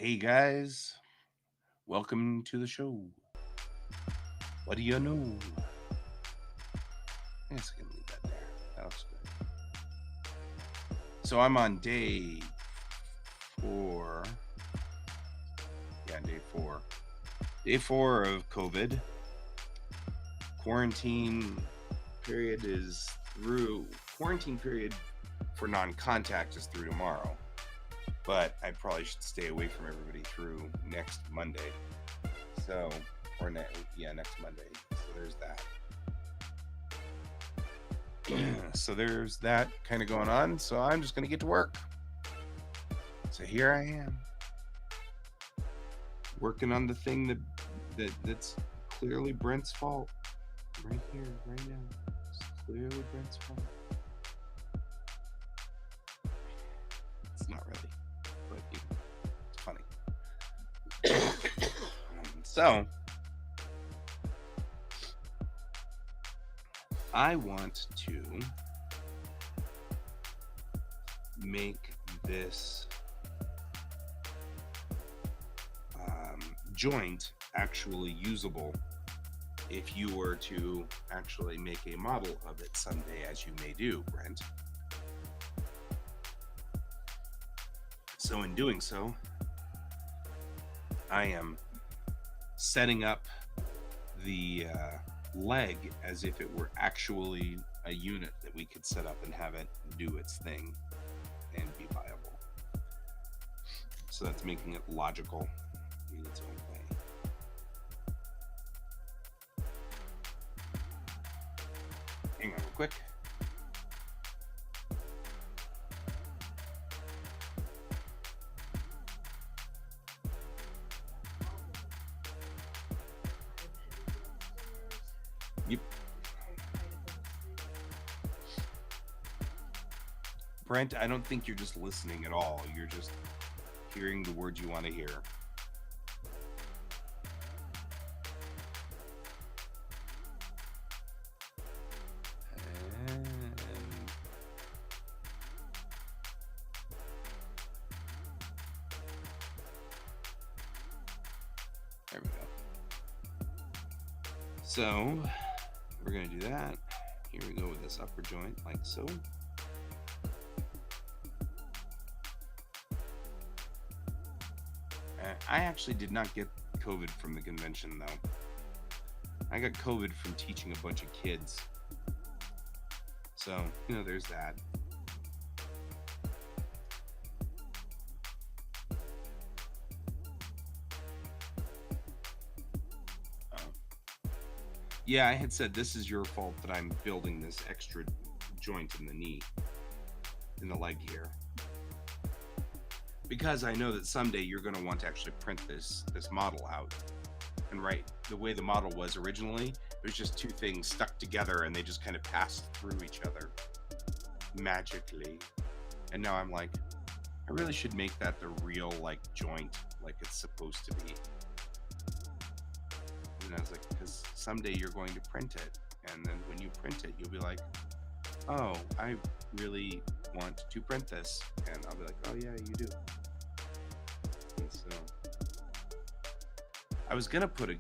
Hey guys, welcome to the show. What do you know? I guess I can leave that there. That looks good. So I'm on day 4. Yeah, day 4. Day 4 of COVID. Quarantine period is through. Quarantine period for non-contact is through tomorrow. But I probably should stay away from everybody through next Monday. So, next Monday. So there's that. So there's that kind of going on. So I'm just going to get to work. So here I am, working on the thing that's clearly Brent's fault. Right here, right now. It's clearly Brent's fault. It's not really, but it's funny. So I want to make this joint actually usable if you were to actually make a model of it someday, as you may do, Brent. So in doing so, I am setting up the leg as if it were actually a unit that we could set up and have it do its thing and be viable. So that's making it logical in its own way. Hang on real quick. Yep. Brent, I don't think you're just listening at all. You're just hearing the words you want to hear. There we go. So we're going to do that. Here we go with this upper joint, like so. I actually did not get COVID from the convention, though. I got COVID from teaching a bunch of kids. So, there's that. Yeah, I had said this is your fault that I'm building this extra joint in the knee, in the leg here. Because I know that someday you're going to want to actually print this model out. And right, the way the model was originally, it was just two things stuck together and they just kind of passed through each other magically. And now I'm like, I really should make that the real joint, like it's supposed to be. And I was like, because someday you're going to print it, and then when you print it, you'll be like, oh, I really want to print this, and I'll be like, oh yeah, you do. And so I was gonna put a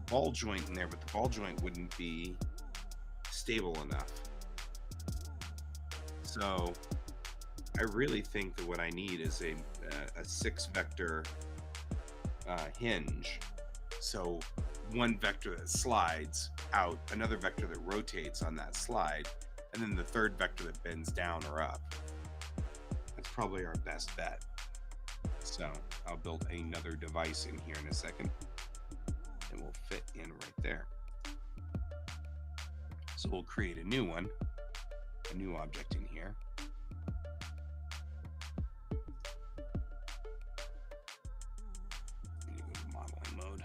ball joint in there, but the ball joint wouldn't be stable enough. So I really think that what I need is a 6-vector hinge. So one vector that slides out, another vector that rotates on that slide, and then the third vector that bends down or up. That's probably our best bet. So I'll build another device in here in a second, and we'll fit in right there. So we'll create a new one, a new object in here. I need to go to modeling mode.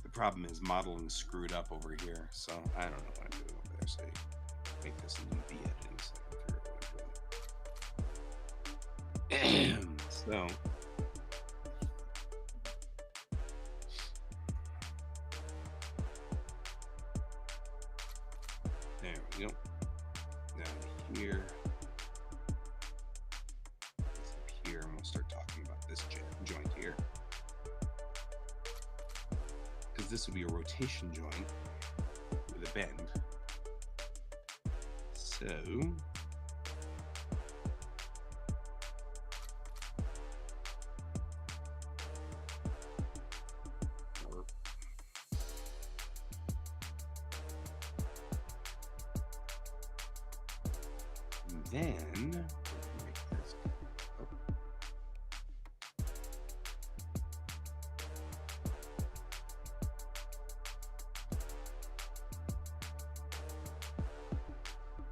The problem is modeling screwed up over here, so I don't know what I'm doing over there. So make this a new V editing setting. So there we go. Down here. this would be a rotation joint with a bend. So then make this go.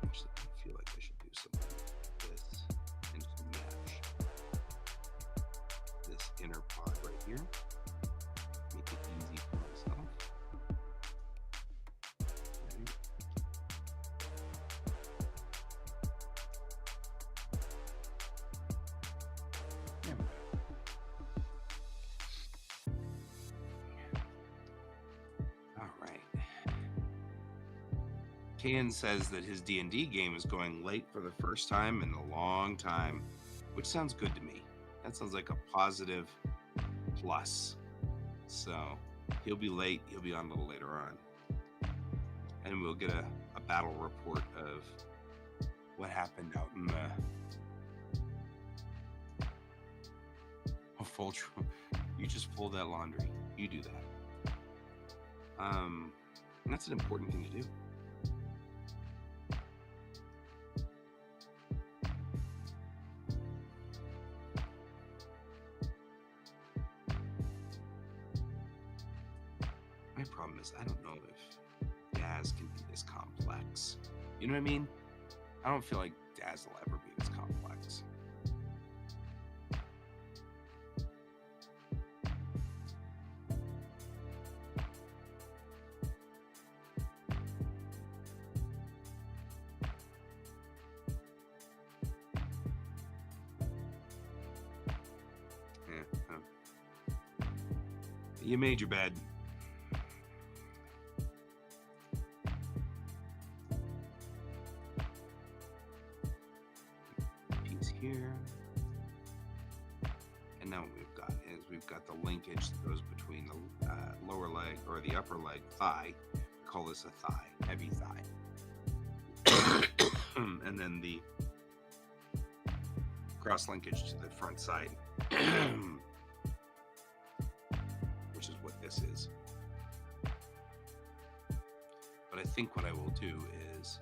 Actually, I feel like I should do something like this and just match this inner pod right here. Make it easy for myself. Right. There we go. All right. Ken says that his D&D game is going late for the first time in a long time, which sounds good to me. That sounds like a positive plus. So he'll be late. He'll be on a little later on. And we'll get a battle report of what happened out in the you just fold that laundry. You do that. And that's an important thing to do. My problem is I don't know if Daz can be this complex. You know what I mean? I don't feel like Daz will ever be this complex. You made your bed. Piece here. And now what we've got the linkage that goes between the lower leg or the upper leg thigh. We call this a thigh, heavy thigh. And then the cross linkage to the front side. Which is what this is. But I think what I will do is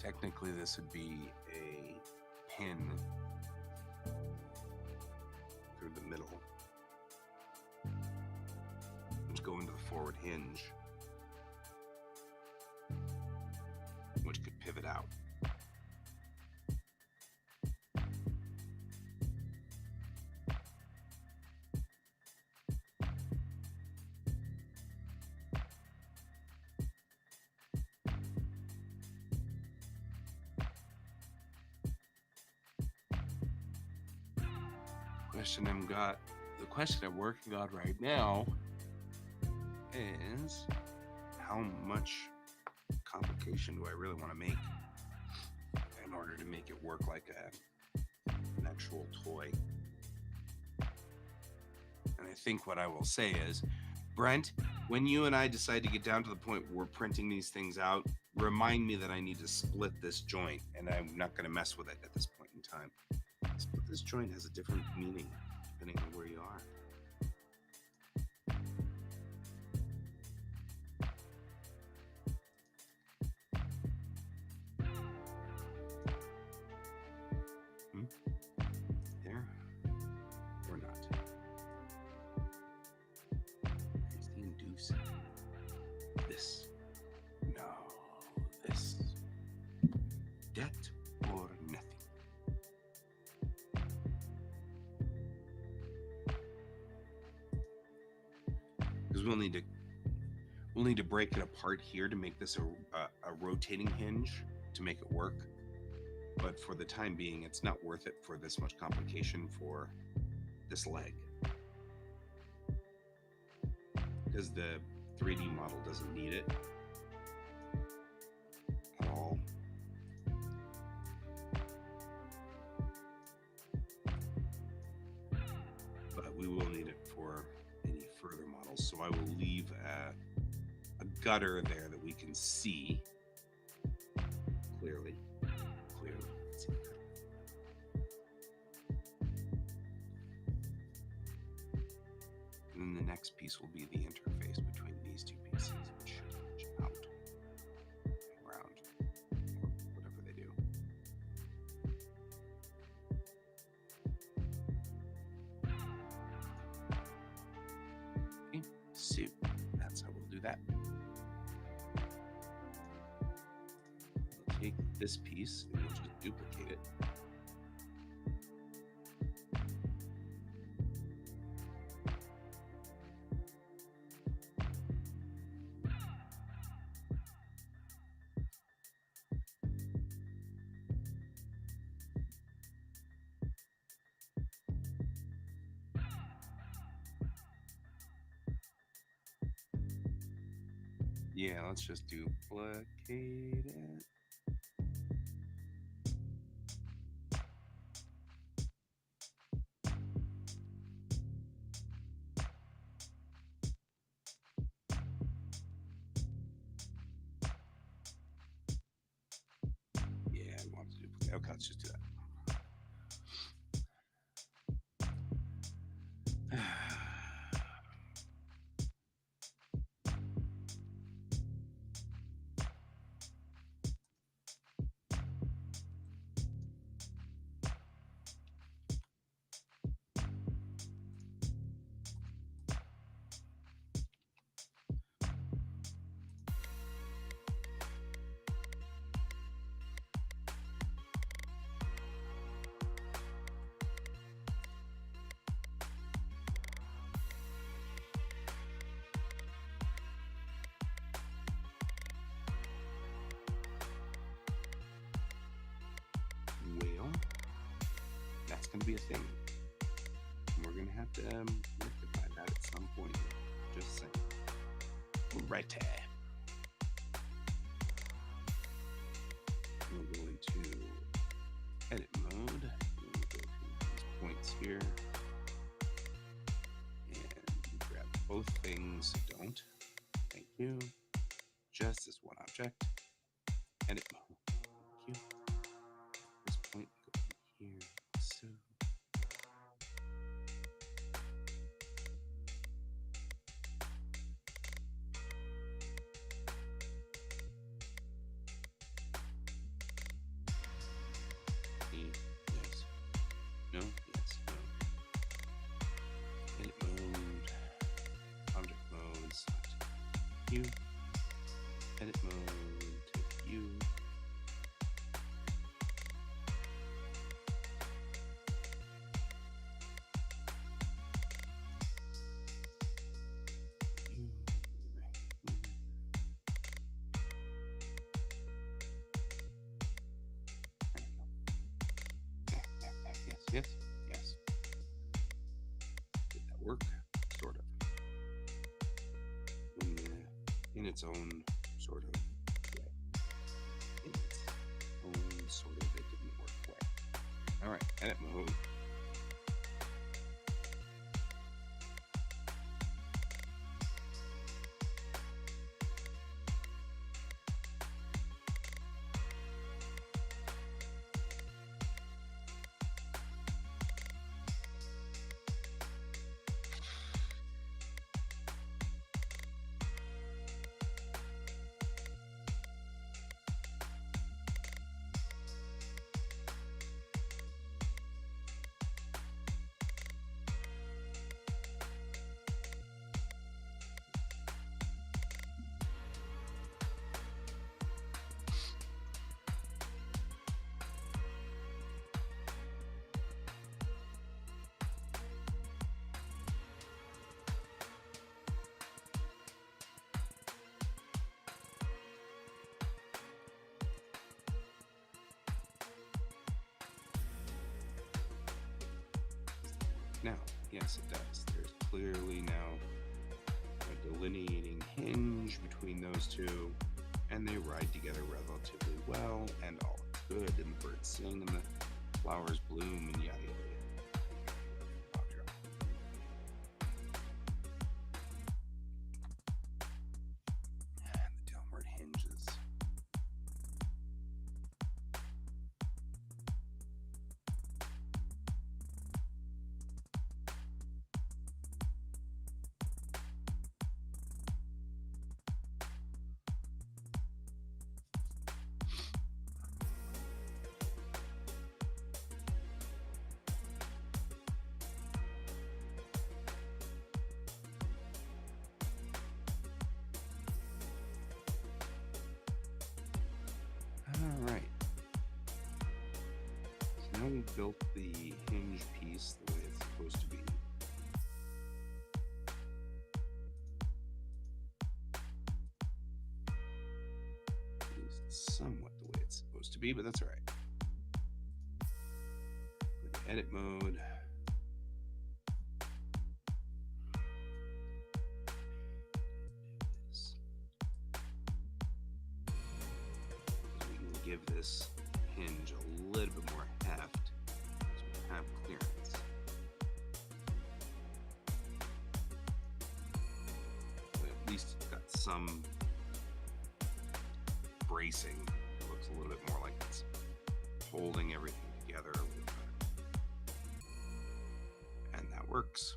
technically this would be a pin through the middle, which go into the forward hinge, which could pivot out. The question I'm working on right now is how much complication do I really want to make in order to make it work like an actual toy. And I think what I will say is, Brent, when you and I decide to get down to the point where we're printing these things out, remind me that I need to split this joint, and I'm not going to mess with it at this point in time. Split this joint has a different meaning depending on where you are. There or not? Here's the induce. This. No. This. Debt or nothing. Because we'll need to break it apart here to make this a rotating hinge to make it work. But for the time being, it's not worth it for this much complication for this leg. because the 3D model doesn't need it at all. But we will need it for any further models. So I will leave a gutter there that we can see clearly. Let's see. And then the next piece will be the interface between these two pieces, which should reach out around, or whatever they do. Okay, so that's how we'll do that. We'll take this piece and we'll just duplicate it. Yeah, let's just duplicate it. Yeah, I want to duplicate. Okay, let's just do that. Well, that's going to be a thing. We're going to have to rectify that at some point. Just saying. Right. We'll go into edit mode. We'll go to these points here. And grab both things. Don't. Thank you. Just this one object. Edit mode. Thank you. This point, go in here. So. Yes. No. Yes. No. Edit mode. Object mode. Select you. Edit mode. Take you. Yes. Did that work? Sort of. In its own sort of way. In its own sort of it didn't work way. All right, edit mode. Now, yes, it does. There's clearly now a delineating hinge between those two, and they ride together relatively well, and all is good, and the birds sing, and the flowers bloom, and yada yada yada. And the downward hinges. Alright. So now we've built the hinge piece the way it's supposed to be. At least somewhat the way it's supposed to be, but that's alright. Go to edit mode. Give this hinge a little bit more heft so we have clearance. But at least it's got some bracing. It looks a little bit more like it's holding everything together a little better. And that works.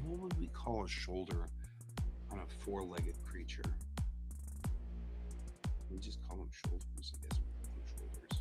What would we call a shoulder on a four-legged creature? We just call them shoulders, I guess. We call them shoulders.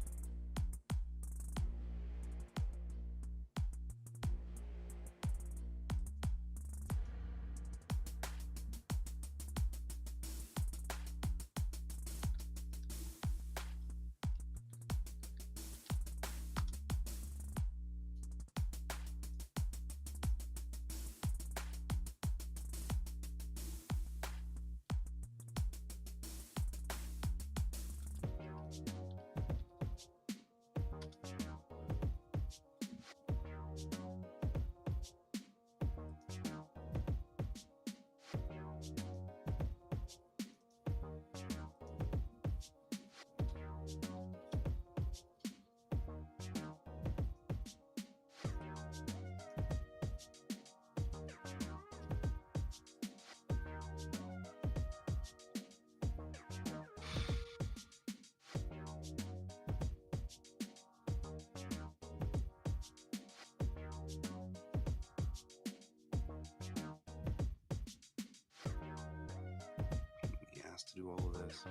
To do all of this.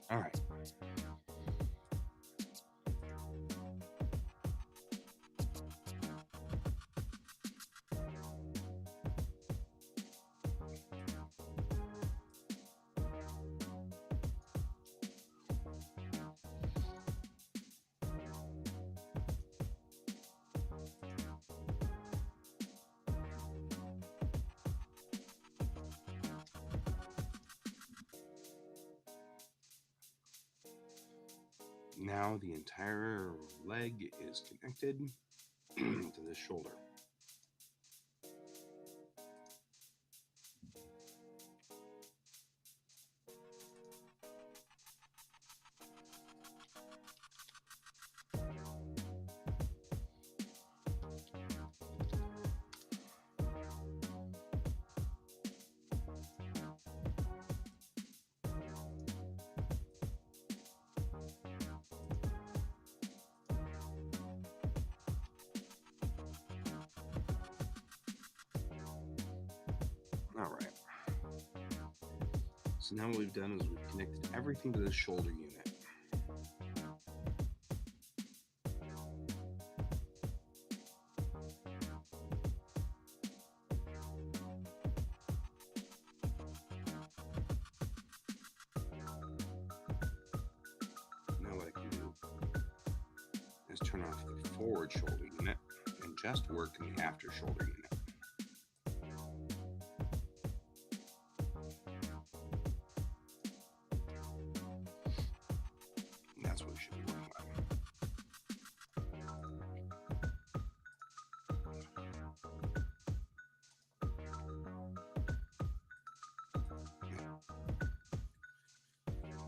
All right. Now the entire leg is connected to the shoulder. All right. So now what we've done is we've connected everything to the shoulder unit. Now what I can do is turn off the forward shoulder unit and just work in the after shoulder unit. And that's what we should be working on.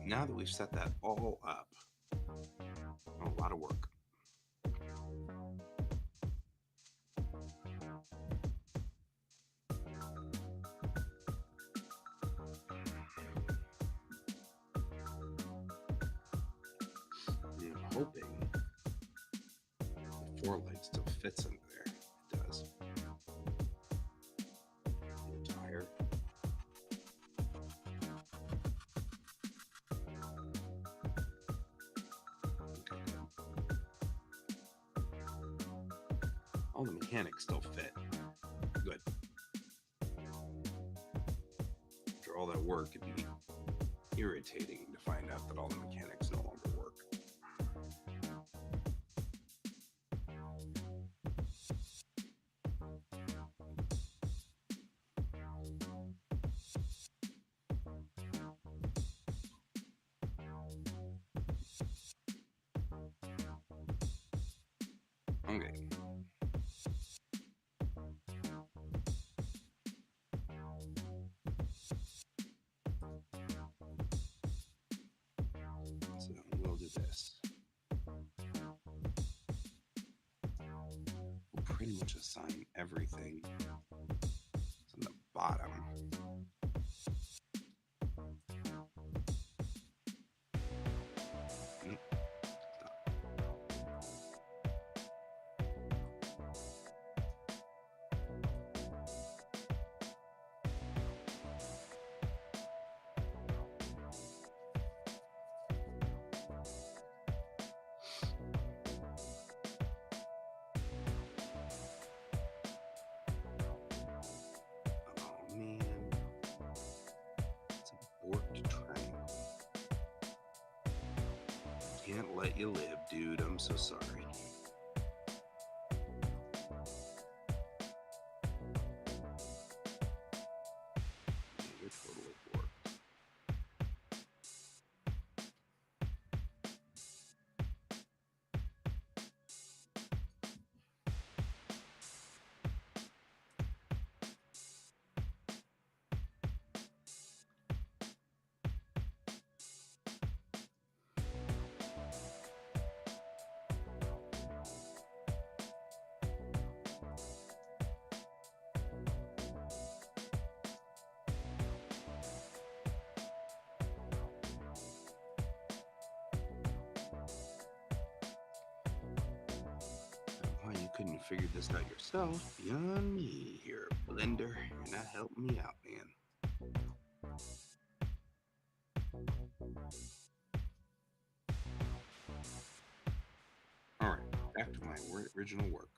Now that we've set that all up, a lot of work. And I'm hoping the foreleg still fits under there. It does. A little tired. Okay, good. All the mechanics still fit. Good. After all that work, it'd be irritating to find out that all the mechanics no longer work. Okay. So we'll do this. We'll pretty much assign everything from the bottom. Oh man, it's a borked triangle. Can't let you live, dude. I'm so sorry. You're totally borked. Why you couldn't figure this out yourself? Beyond me here, Blender. You're not helping me out, man. back to my original work.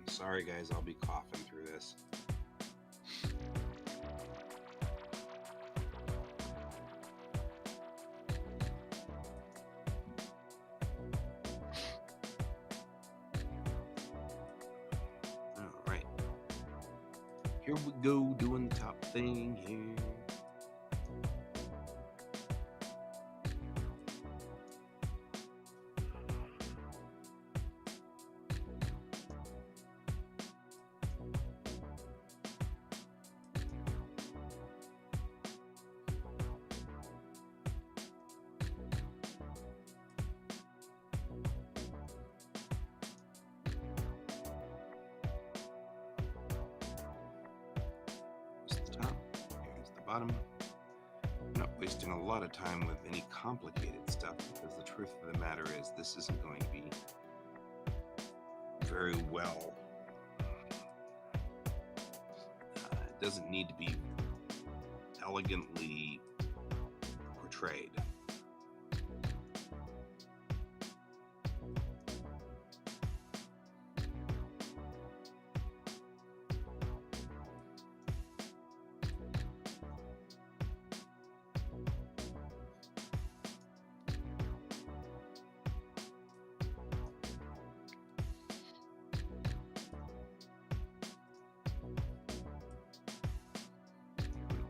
Sorry, guys, I'll be coughing through this. All right. Here we go, doing the top thing here. Bottom. I'm not wasting a lot of time with any complicated stuff because the truth of the matter is this isn't going to be very well. It doesn't need to be elegantly portrayed.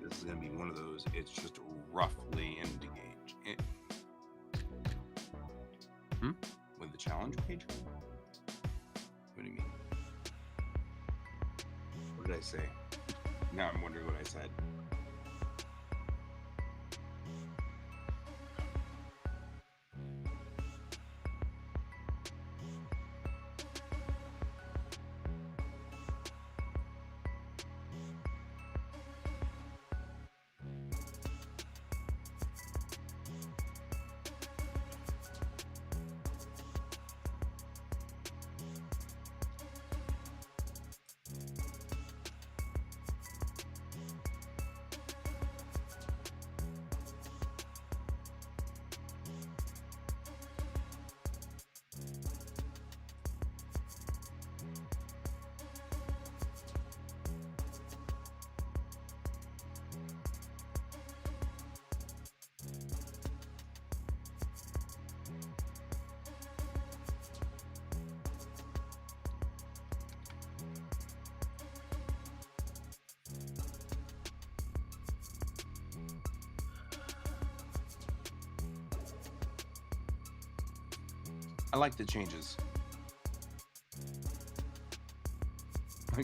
This is going to be one of those, it's just roughly into gauge. With the challenge page? What do you mean? What did I say? Now I'm wondering what I said. I like the changes.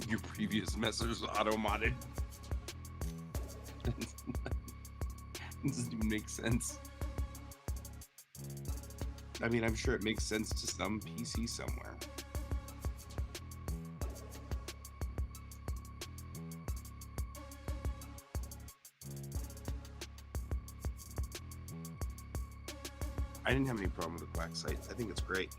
Your previous message auto-modded. Doesn't even make sense. I mean, I'm sure it makes sense to some PC somewhere. I didn't have any problem with the Quack site. I think it's great.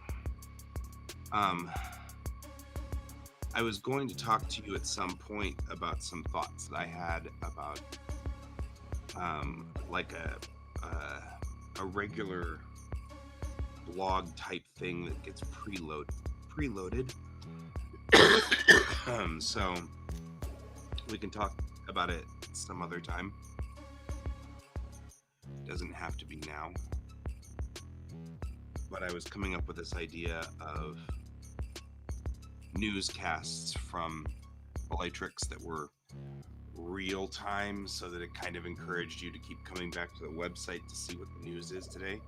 I was going to talk to you at some point about some thoughts that I had about like a regular blog type thing that gets preloaded. So we can talk about it some other time. Doesn't have to be now. But I was coming up with this idea of newscasts from Elytrix that were real time, so that it kind of encouraged you to keep coming back to the website to see what the news is today.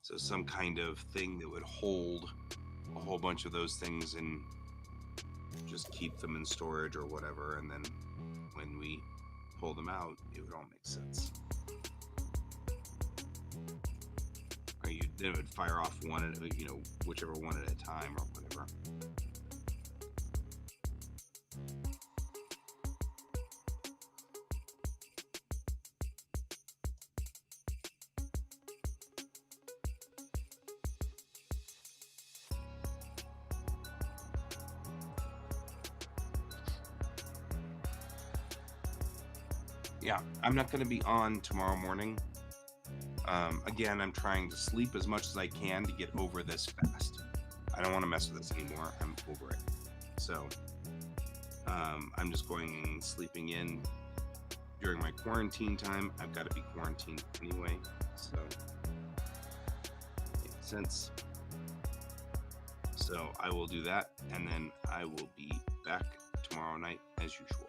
So some kind of thing that would hold a whole bunch of those things and just keep them in storage or whatever, and then when we pull them out, it would all make sense. Or then it would fire off one at, whichever one at a time or whatever. Yeah, I'm not going to be on tomorrow morning. Again, I'm trying to sleep as much as I can to get over this fast. I don't want to mess with this anymore. I'm over it. So I'm just going and sleeping in during my quarantine time. I've got to be quarantined anyway, so makes sense. So I will do that, and then I will be back tomorrow night as usual.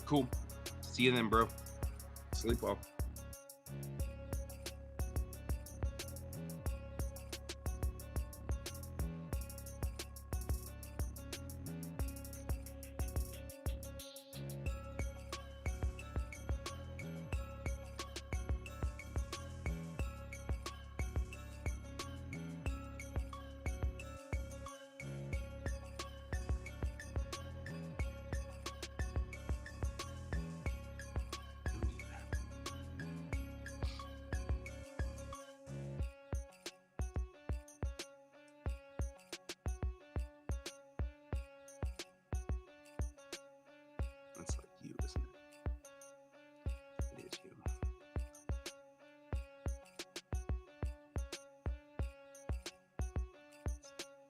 Cool. See you then, bro. Sleep well. That's like you, isn't it? It is you.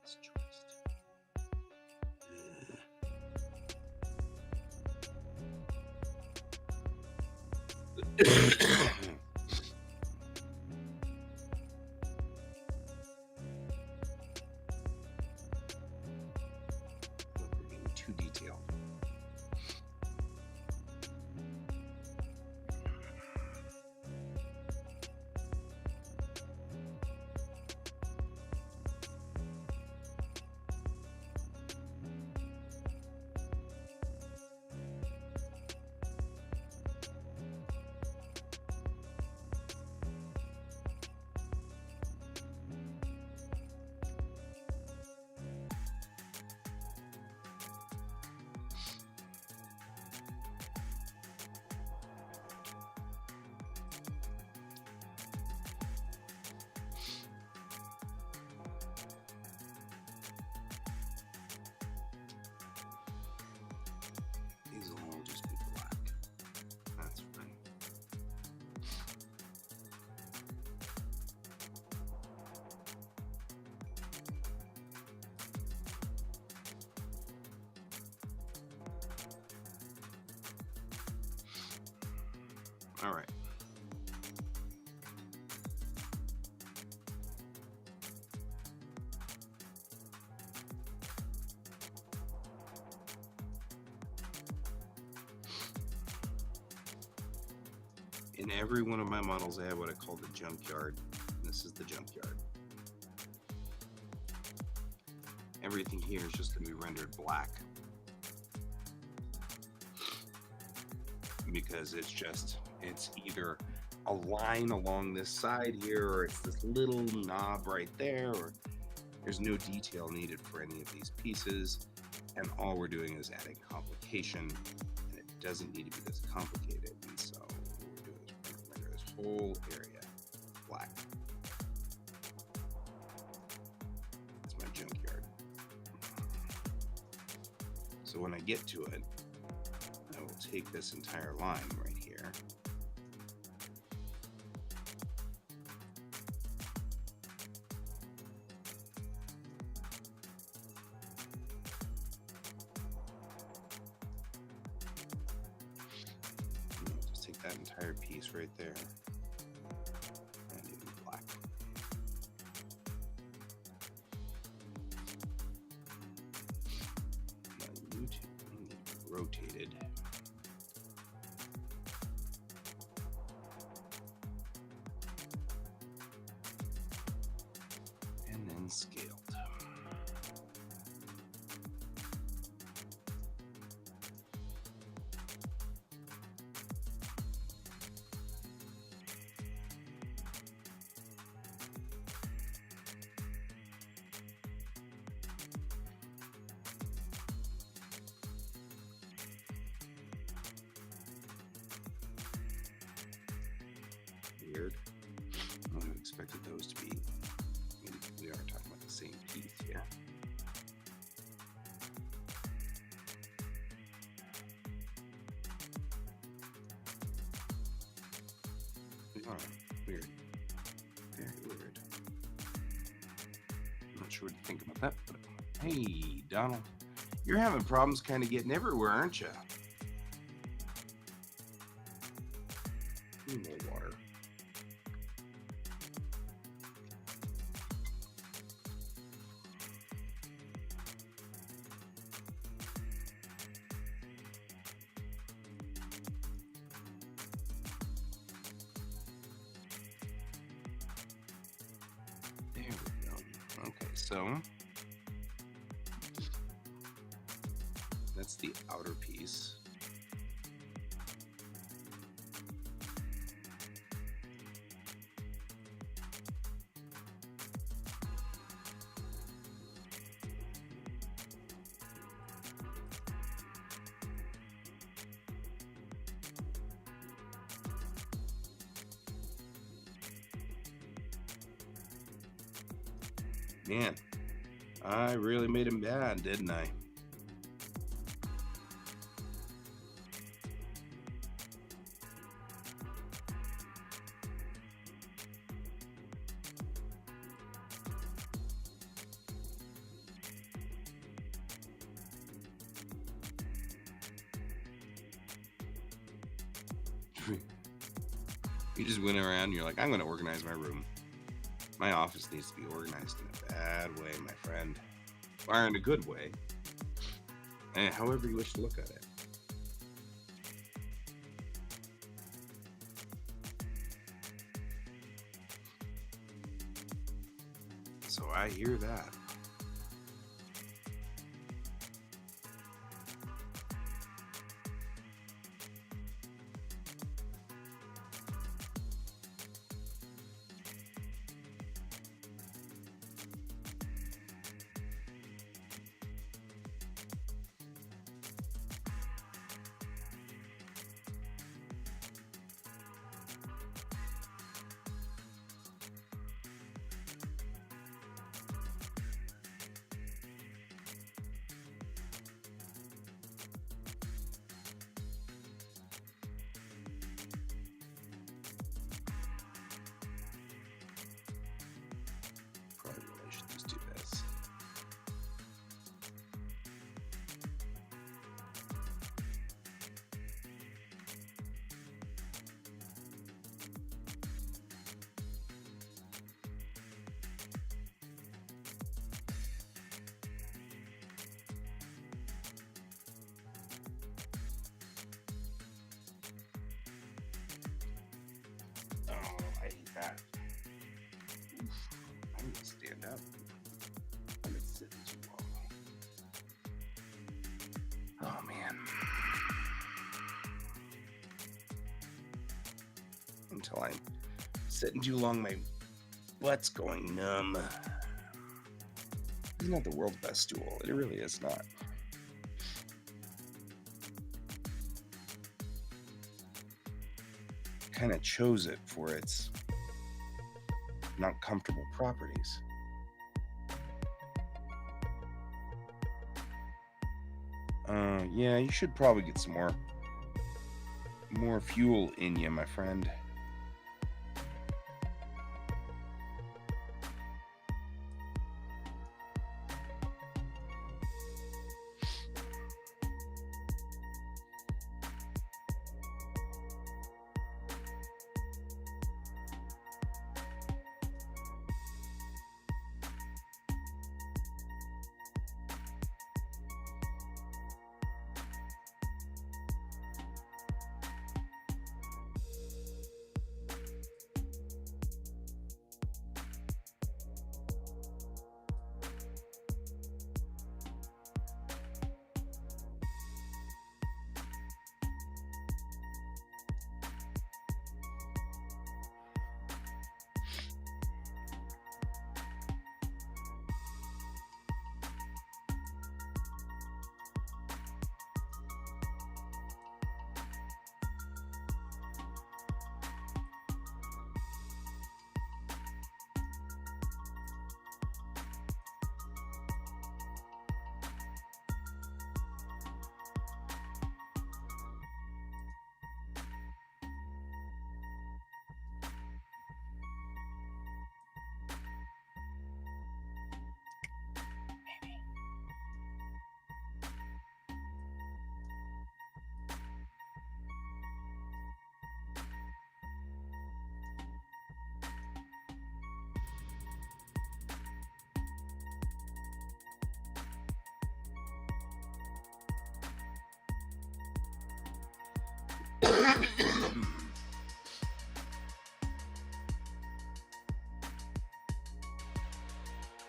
It's choice. We're being too detailed. All right. In every one of my models, I have what I call the junkyard. This is the junkyard. Everything here is just going to be rendered black because it's either a line along this side here, or it's this little knob right there, or there's no detail needed for any of these pieces, and all we're doing is adding complication, and it doesn't need to be this complicated. And so what we're doing is we're going to render this whole area black. That's my junkyard. So when I get to it, I will take this entire line right here, just take that entire piece right there and even black. Rotated. And then scaled. Weird. I would have expected those to be, I mean, we are talking about the same piece here. Weird. Very weird. I'm not sure what to think about that, but hey, Donald, you're having problems kind of getting everywhere, aren't you? More water. There we go. Okay, so that's the outer piece. Man, I really made him bad, didn't I? You just went around and you're like, I'm going to organize my room. My office needs to be organized in a bad way, my friend. Or in a good way. And however you wish to look at it. So I hear that. up. I've been sitting too long. Oh man. Until I'm sitting too long, my butt's going numb. It's not the world's best stool. It really is not. Kind of chose it for its not comfortable properties. Yeah, you should probably get some more fuel in you, my friend.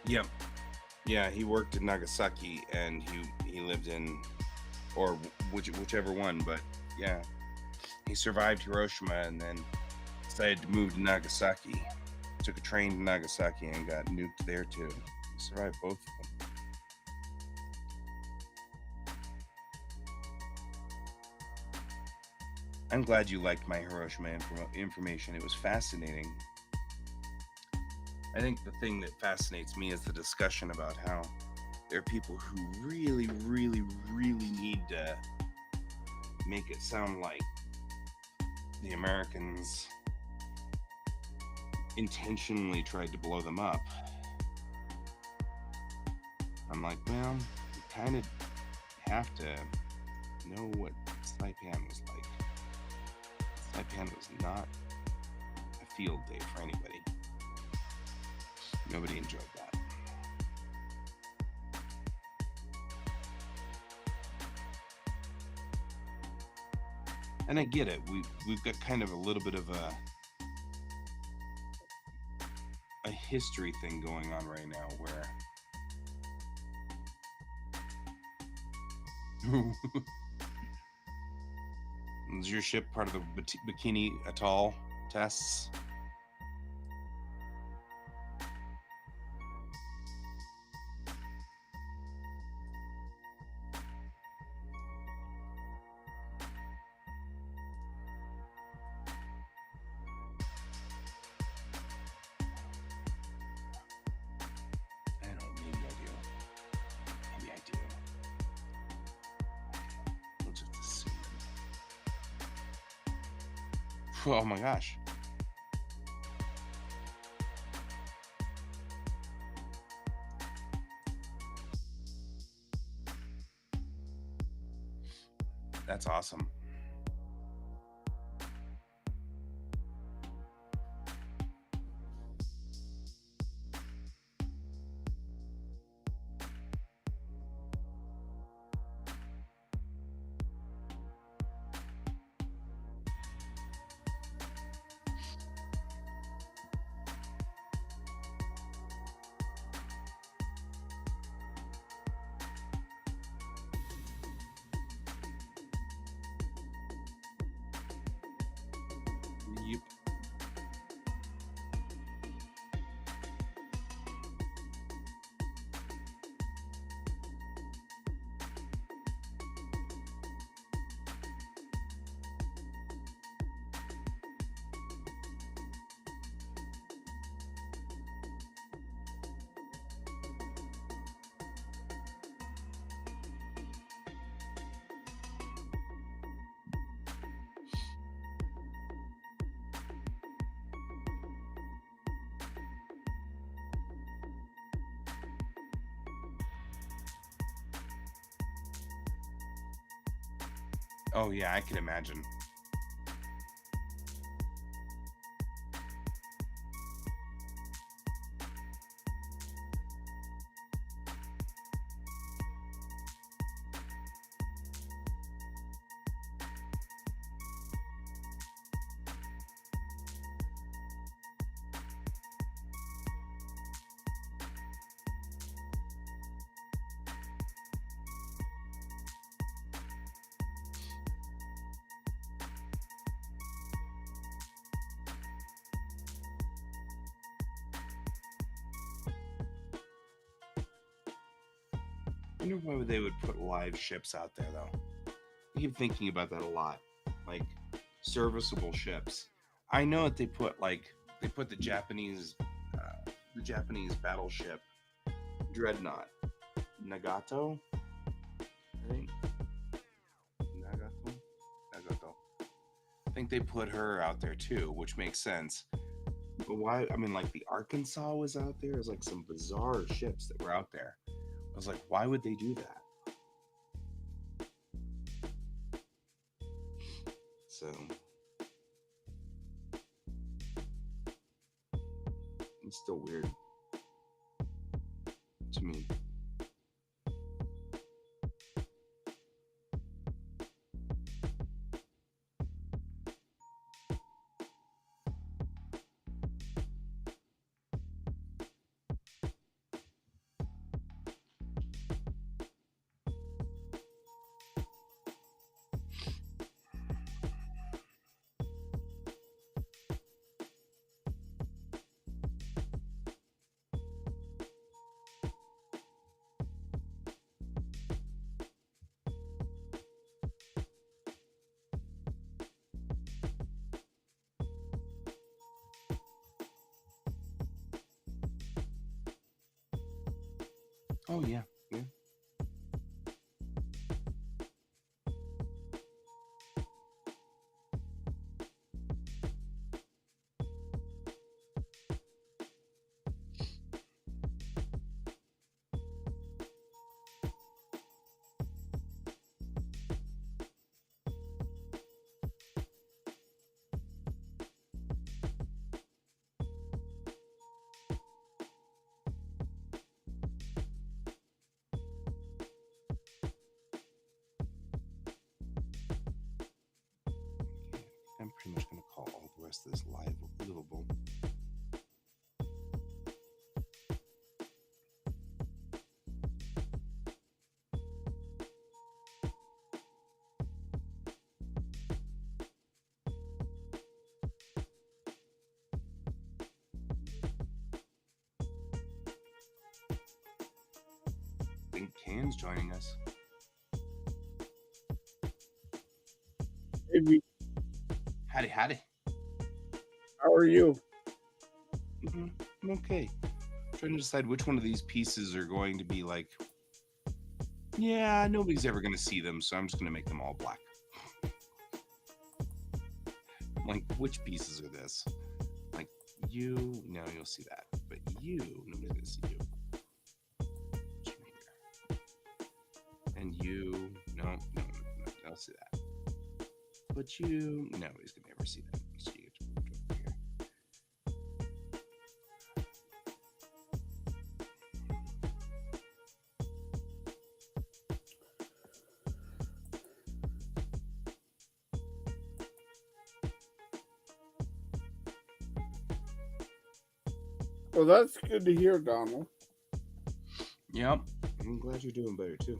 Yep. Yeah, he worked in Nagasaki, and he lived in, or whichever one, but yeah, he survived Hiroshima and then decided to move to Nagasaki. Took a train to Nagasaki and got nuked there too. He survived both of them. I'm glad you liked my Hiroshima information. It was fascinating. I think the thing that fascinates me is the discussion about how there are people who really, really, really need to make it sound like the Americans intentionally tried to blow them up. I'm like, well, you kind of have to know what Saipan was like. Saipan was not a field day for anybody. Nobody enjoyed that. And I get it. We've got kind of a little bit of a history thing going on right now where is your ship part of the Bikini Atoll tests? Oh my gosh. That's awesome. Oh yeah, I can imagine. I wonder why they would put live ships out there, though. I keep thinking about that a lot. Like, serviceable ships. I know that they put the Japanese battleship Dreadnought Nagato, I think. Nagato. I think they put her out there too, which makes sense. But why? I mean, like the Arkansas was out there. There's like some bizarre ships that were out there. I was like, why would they do that? So it's still weird to me. Oh yeah, yeah. I'm pretty much gonna call all the rest of this livable. I think Can's joining us. Maybe. Howdy, howdy. How are you? I'm okay. I'm trying to decide which one of these pieces are going to be like. Yeah, nobody's ever going to see them, so I'm just going to make them all black. Like, which pieces are this? Like, you, no, you'll see that. But you, nobody's going to see you. And you, no, I'll see that. But you, nobody's going to ever see that. So you get to move it over here. Well, that's good to hear, Donald. Yep. I'm glad you're doing better, too.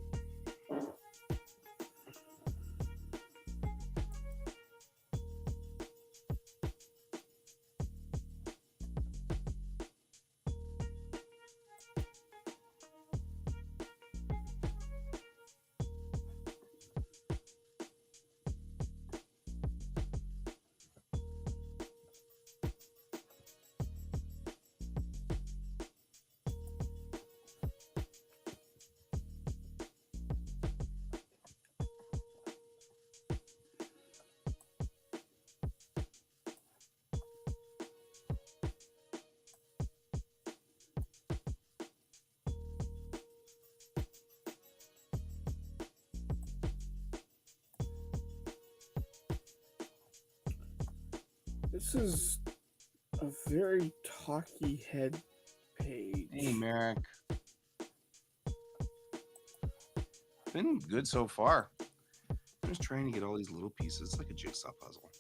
This is a very talky head page. Hey, Merrick. Been good so far. I'm just trying to get all these little pieces. It's like a jigsaw puzzle.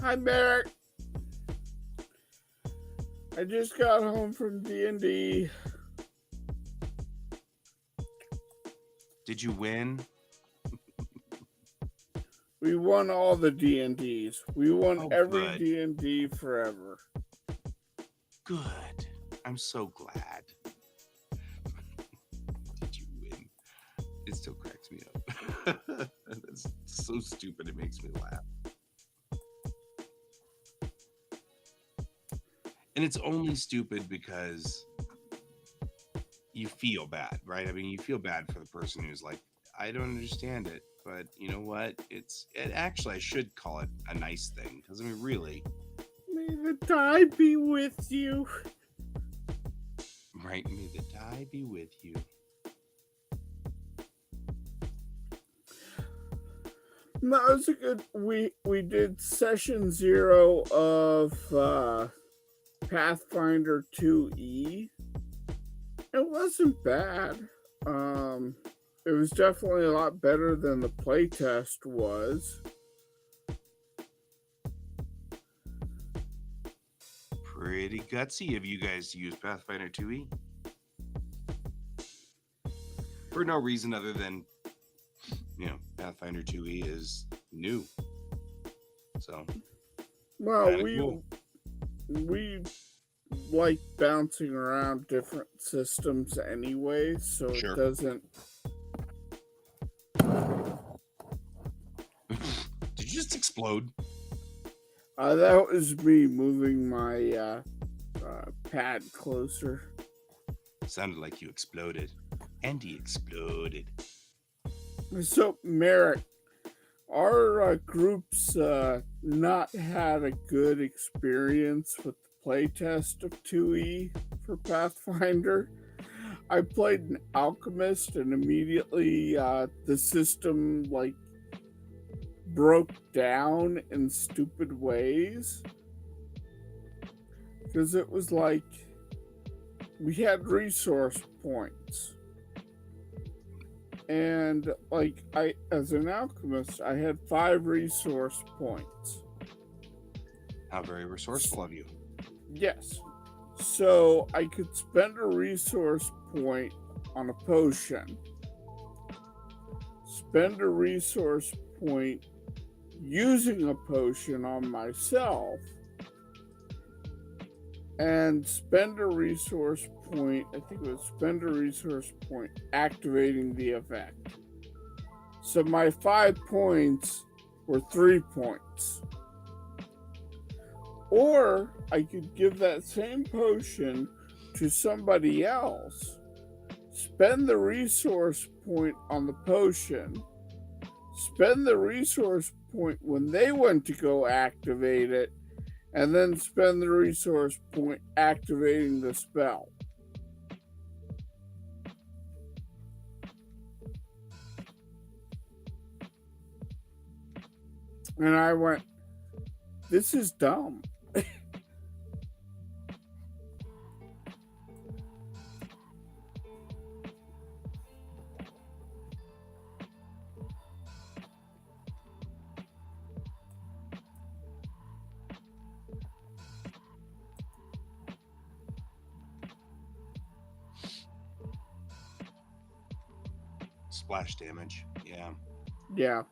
Hi, Merrick. I just got home from D&D. Did you win? We won all the D&Ds. We won every good. D&D forever. Good. I'm so glad. Did you win? It still cracks me up. That's so stupid. It makes me laugh. And it's only stupid because you feel bad, right? I mean, you feel bad for the person who's like, I don't understand it, but you know what? Actually, I should call it a nice thing because I mean, really. May the die be with you. Right? May the die be with you. That was a good. We did session 0 of Pathfinder 2E. It wasn't bad. It was definitely a lot better than the playtest was. Pretty gutsy of you guys to use Pathfinder 2E. For no reason other than, Pathfinder 2E is new. So, well, cool. we like bouncing around different systems anyway, so Sure. it doesn't. Did you just explode? That was me moving my pad closer. Sounded like you exploded. And he exploded. So, Merrick, our group's not had a good experience with the playtest of 2E for Pathfinder. I played an alchemist and immediately the system broke down in stupid ways. Because it was like we had resource points. And I, as an alchemist, I had 5 resource points. How very resourceful of you. Yes. So I could spend a resource point on a potion, spend a resource point using a potion on myself, and spend a resource point, I think it was spend a resource point activating the effect. So my 5 points were 3 points. Or I could give that same potion to somebody else, spend the resource point on the potion, spend the resource point when they went to go activate it, and then spend the resource point activating the spell. And I went, this is dumb. Splash damage. Yeah. Yeah.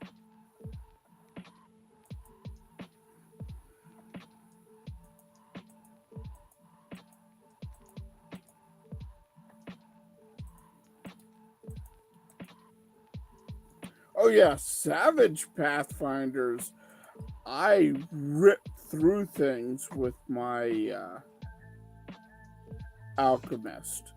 Oh yeah, Savage Pathfinders. I rip through things with my alchemist.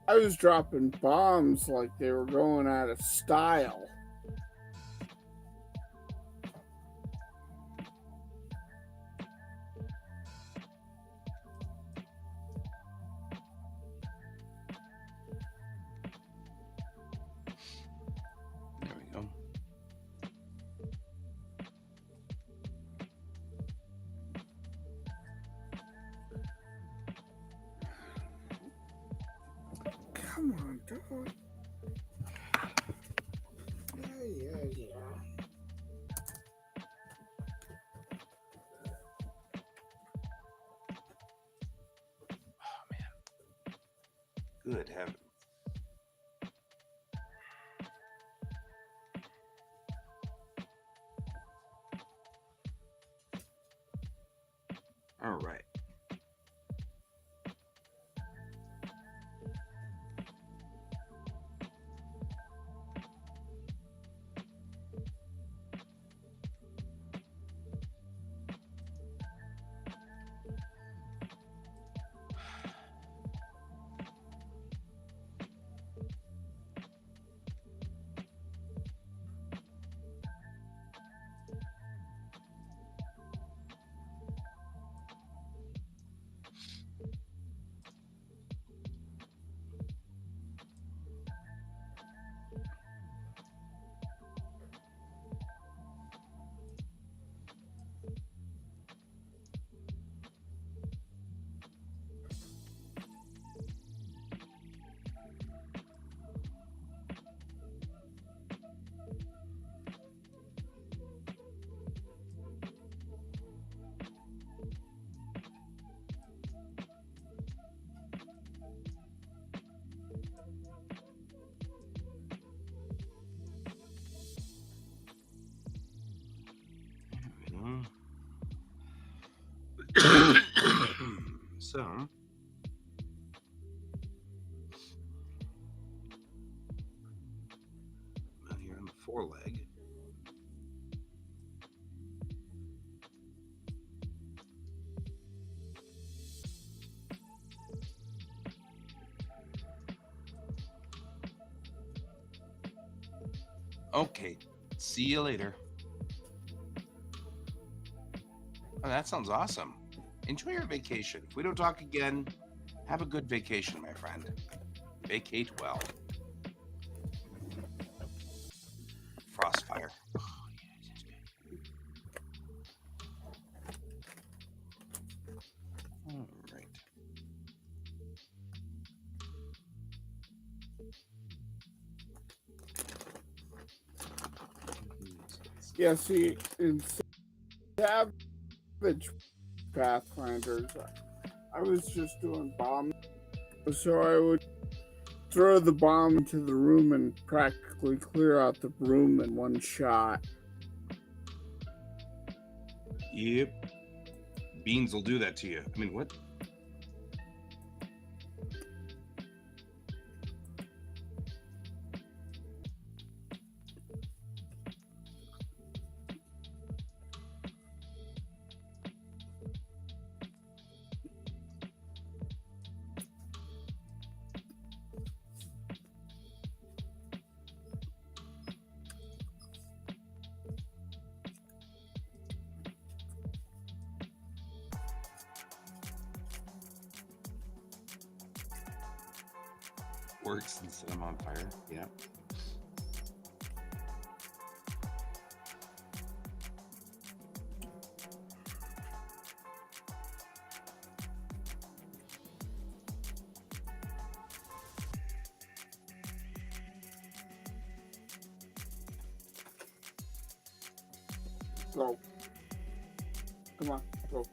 I was dropping bombs like they were going out of style. There we go. Come on, dog. Yeah. Oh man. Good heavens. All right. So, here on the foreleg. Okay, see you later. Oh, that sounds awesome. Enjoy your vacation. If we don't talk again, have a good vacation, my friend. Vacate well. Frostfire. All right. Yeah, see, in Savage Pathfinders, I was just doing bomb, so I would throw the bomb into the room and practically clear out the room in one shot. Yep. Beans will do that to you. I mean, what? Works and set them on fire. Yeah. Go. Come on, go.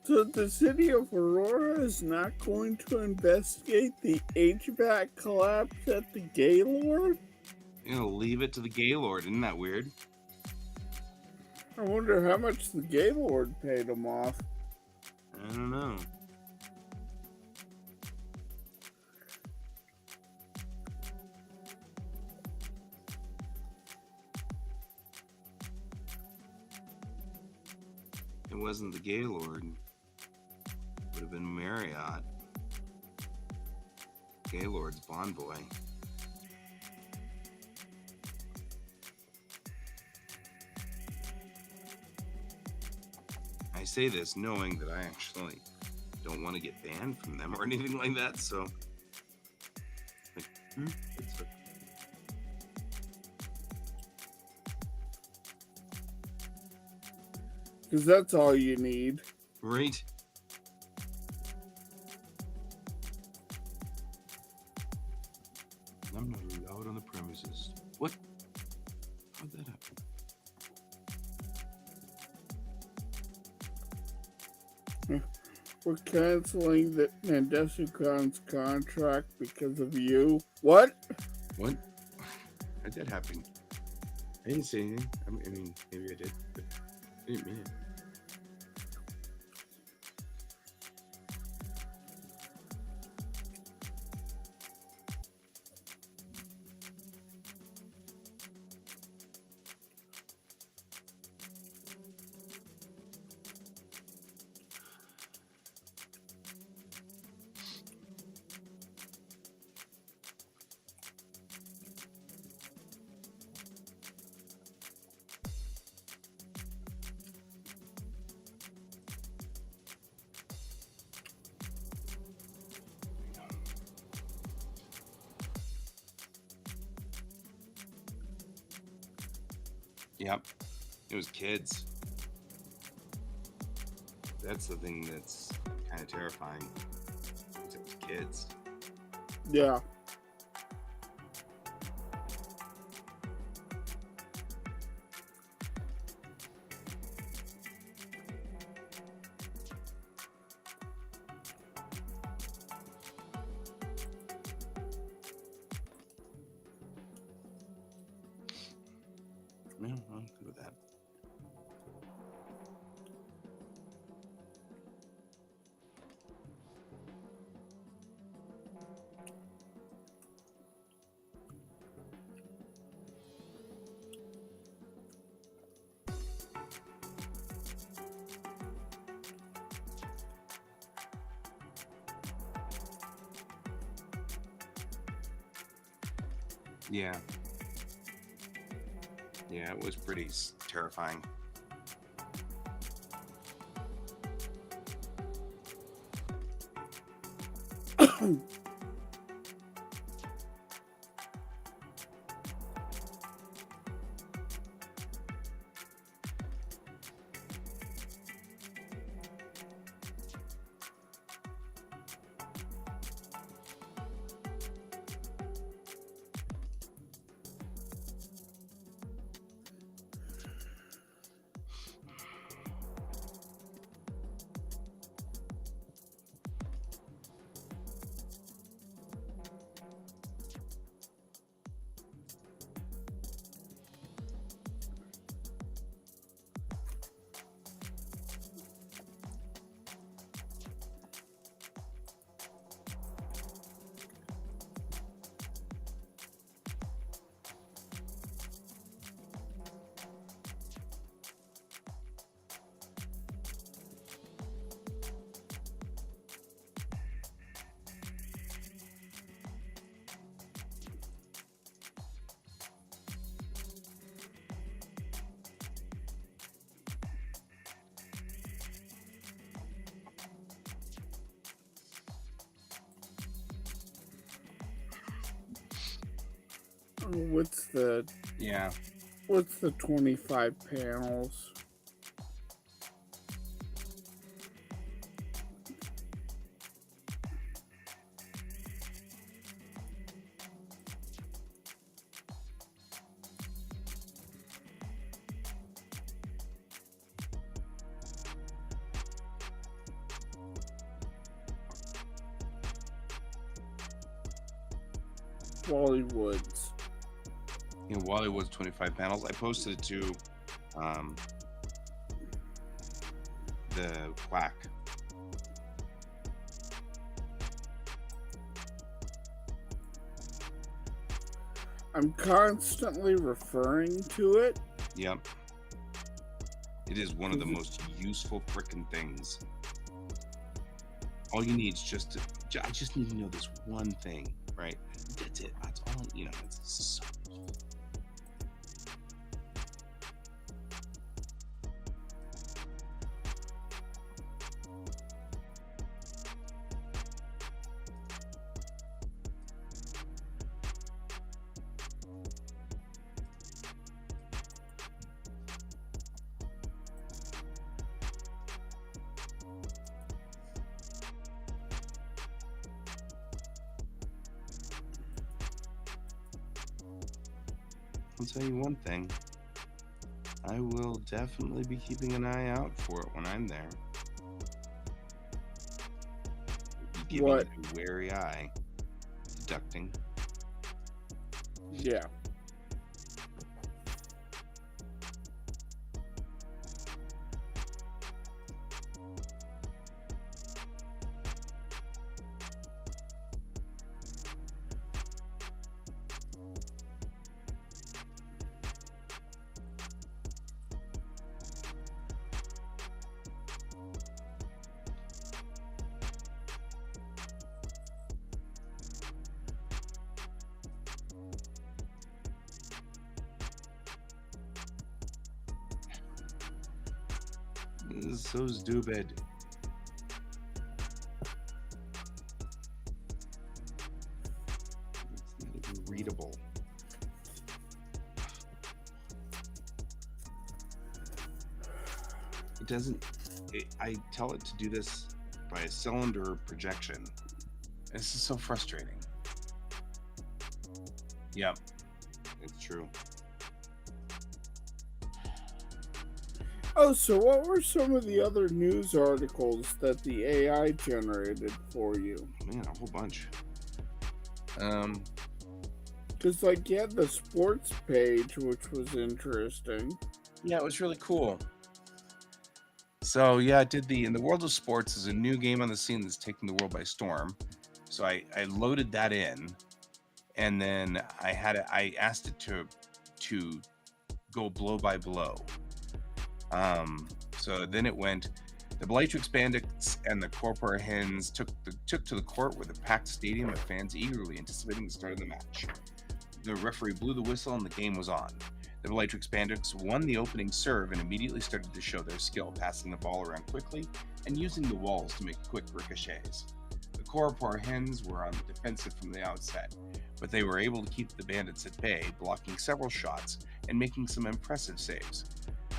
So the city of Aurora is not going to investigate the HVAC collapse at the Gaylord? You're gonna leave it to the Gaylord. Isn't that weird? I wonder how much the Gaylord paid him off. I don't know. It wasn't the Gaylord. It would have been Marriott. Gaylord's Bond Boy. I say this knowing that I actually don't want to get banned from them or anything like that, so like, it's okay. Because that's all you need. Right? I'm not allowed on the premises. What? How'd that happen? We're canceling the Nandesicron's contract because of you. What? What? How'd that happen? I didn't say anything. I mean, maybe I did, but I didn't mean it. Yep. It was kids. That's the thing that's kind of terrifying. It was kids. Yeah. Yeah, I'm good with that. Yeah. Yeah, it was pretty terrifying. What's the Yeah. what's the 25 panels? Wally Woods. You know, Wally Woods 25 panels. I posted it to the Quack. I'm constantly referring to it. Yep. It is one of the most useful frickin' things. All you need is I just need to know this one thing, right? That's it. That's all, it's so I'll tell you one thing. I will definitely be keeping an eye out for it when I'm there. Giving What? it a wary eye. Deducting. Yeah. This is so stupid. It's not even readable. It doesn't. I tell it to do this by a cylinder projection. This is so frustrating. Yep, it's true. Oh, so what were some of the other news articles that the AI generated for you? Man, a whole bunch. Because, like, you had the sports page, which was interesting. Yeah, it was really cool. So yeah, I did in the world of sports is a new game on the scene that's taking the world by storm. So I loaded that in, and then I asked it to go blow by blow. So then it went. The Bellatrix Bandits and the Corpora Hens took to the court with a packed stadium of fans eagerly anticipating the start of the match. The referee blew the whistle and the game was on. The Bellatrix Bandits won the opening serve and immediately started to show their skill, passing the ball around quickly and using the walls to make quick ricochets. The Corpora Hens were on the defensive from the outset, but they were able to keep the Bandits at bay, blocking several shots and making some impressive saves.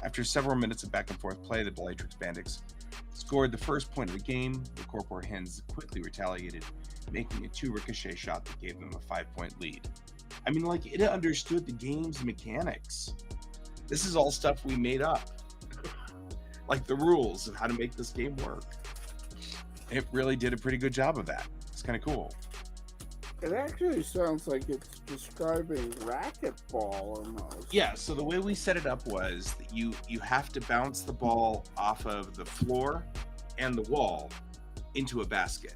After several minutes of back and forth play, the Bellatrix Bandits scored the first point of the game. The Corpora Hens quickly retaliated, making a 2 ricochet shot that gave them a 5-point lead. I mean, like, it understood the game's mechanics. This is all stuff we made up. Like the rules of how to make this game work. It really did a pretty good job of that. It's kind of cool. It actually sounds like it's describing racquetball almost. Yeah, so the way we set it up was that you have to bounce the ball off of the floor and the wall into a basket.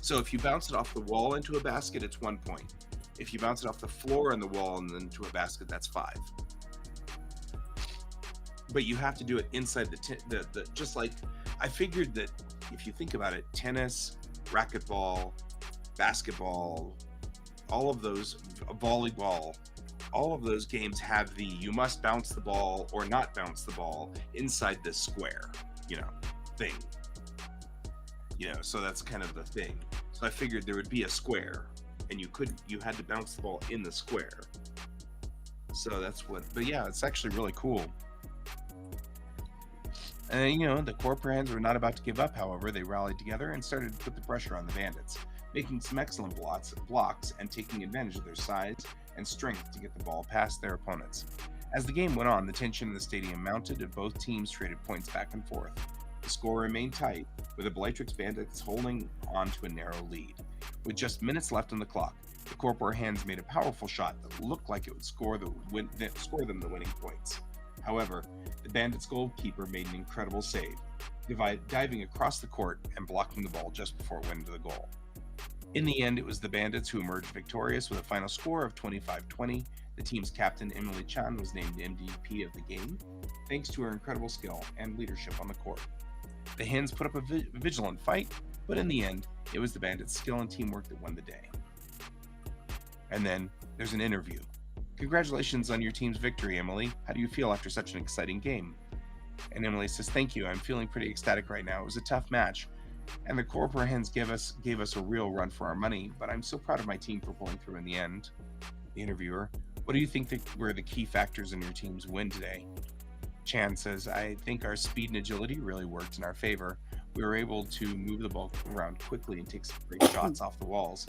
So if you bounce it off the wall into a basket, it's 1 point. If you bounce it off the floor and the wall and then into a basket, that's 5. But you have to do it inside the just like I figured that if you think about it, tennis, racquetball, basketball, all of those, volleyball, all of those games have the you must bounce the ball or not bounce the ball inside this square, thing. So that's kind of the thing. So I figured there would be a square and you had to bounce the ball in the square. So but yeah, it's actually really cool. And the Corpora Hens were not about to give up, however. They rallied together and started to put the pressure on the Bandits, making some excellent blocks and taking advantage of their size and strength to get the ball past their opponents. As the game went on, the tension in the stadium mounted and both teams traded points back and forth. The score remained tight, with the Bellatrix Bandits holding on to a narrow lead. With just minutes left on the clock, the Corpora Hens made a powerful shot that looked like it would score them the winning points. However, the Bandits' goalkeeper made an incredible save, diving across the court and blocking the ball just before it went into the goal. In the end, it was the Bandits who emerged victorious with a final score of 25-20. The team's captain, Emily Chan, was named MVP of the game, thanks to her incredible skill and leadership on the court. The Hens put up a vigilant fight, but in the end, it was the Bandits' skill and teamwork that won the day. And then there's an interview. Congratulations on your team's victory, Emily. How do you feel after such an exciting game? And Emily says, thank you. I'm feeling pretty ecstatic right now. It was a tough match, and the Corpora Hens gave us a real run for our money, but I'm so proud of my team for pulling through in the end. The interviewer, what do you think were the key factors in your team's win today? Chan says, I think our speed and agility really worked in our favor. We were able to move the ball around quickly and take some great shots off the walls.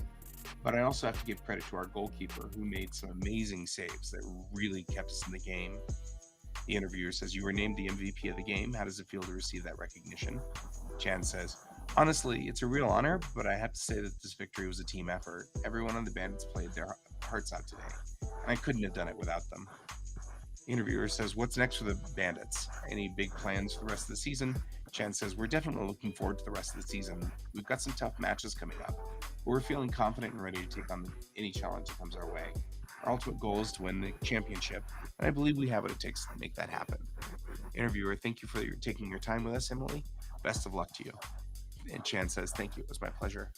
But I also have to give credit to our goalkeeper, who made some amazing saves that really kept us in the game. The interviewer says, you were named the MVP of the game. How does it feel to receive that recognition? Chan says, honestly, it's a real honor, but I have to say that this victory was a team effort. Everyone on the Bandits played their hearts out today, and I couldn't have done it without them. The interviewer says, what's next for the Bandits? Any big plans for the rest of the season? Chan says, we're definitely looking forward to the rest of the season. We've got some tough matches coming up, but we're feeling confident and ready to take on any challenge that comes our way. Our ultimate goal is to win the championship, and I believe we have what it takes to make that happen. Interviewer, thank you for taking your time with us, Emily. Best of luck to you. And Chan says, thank you. It was my pleasure.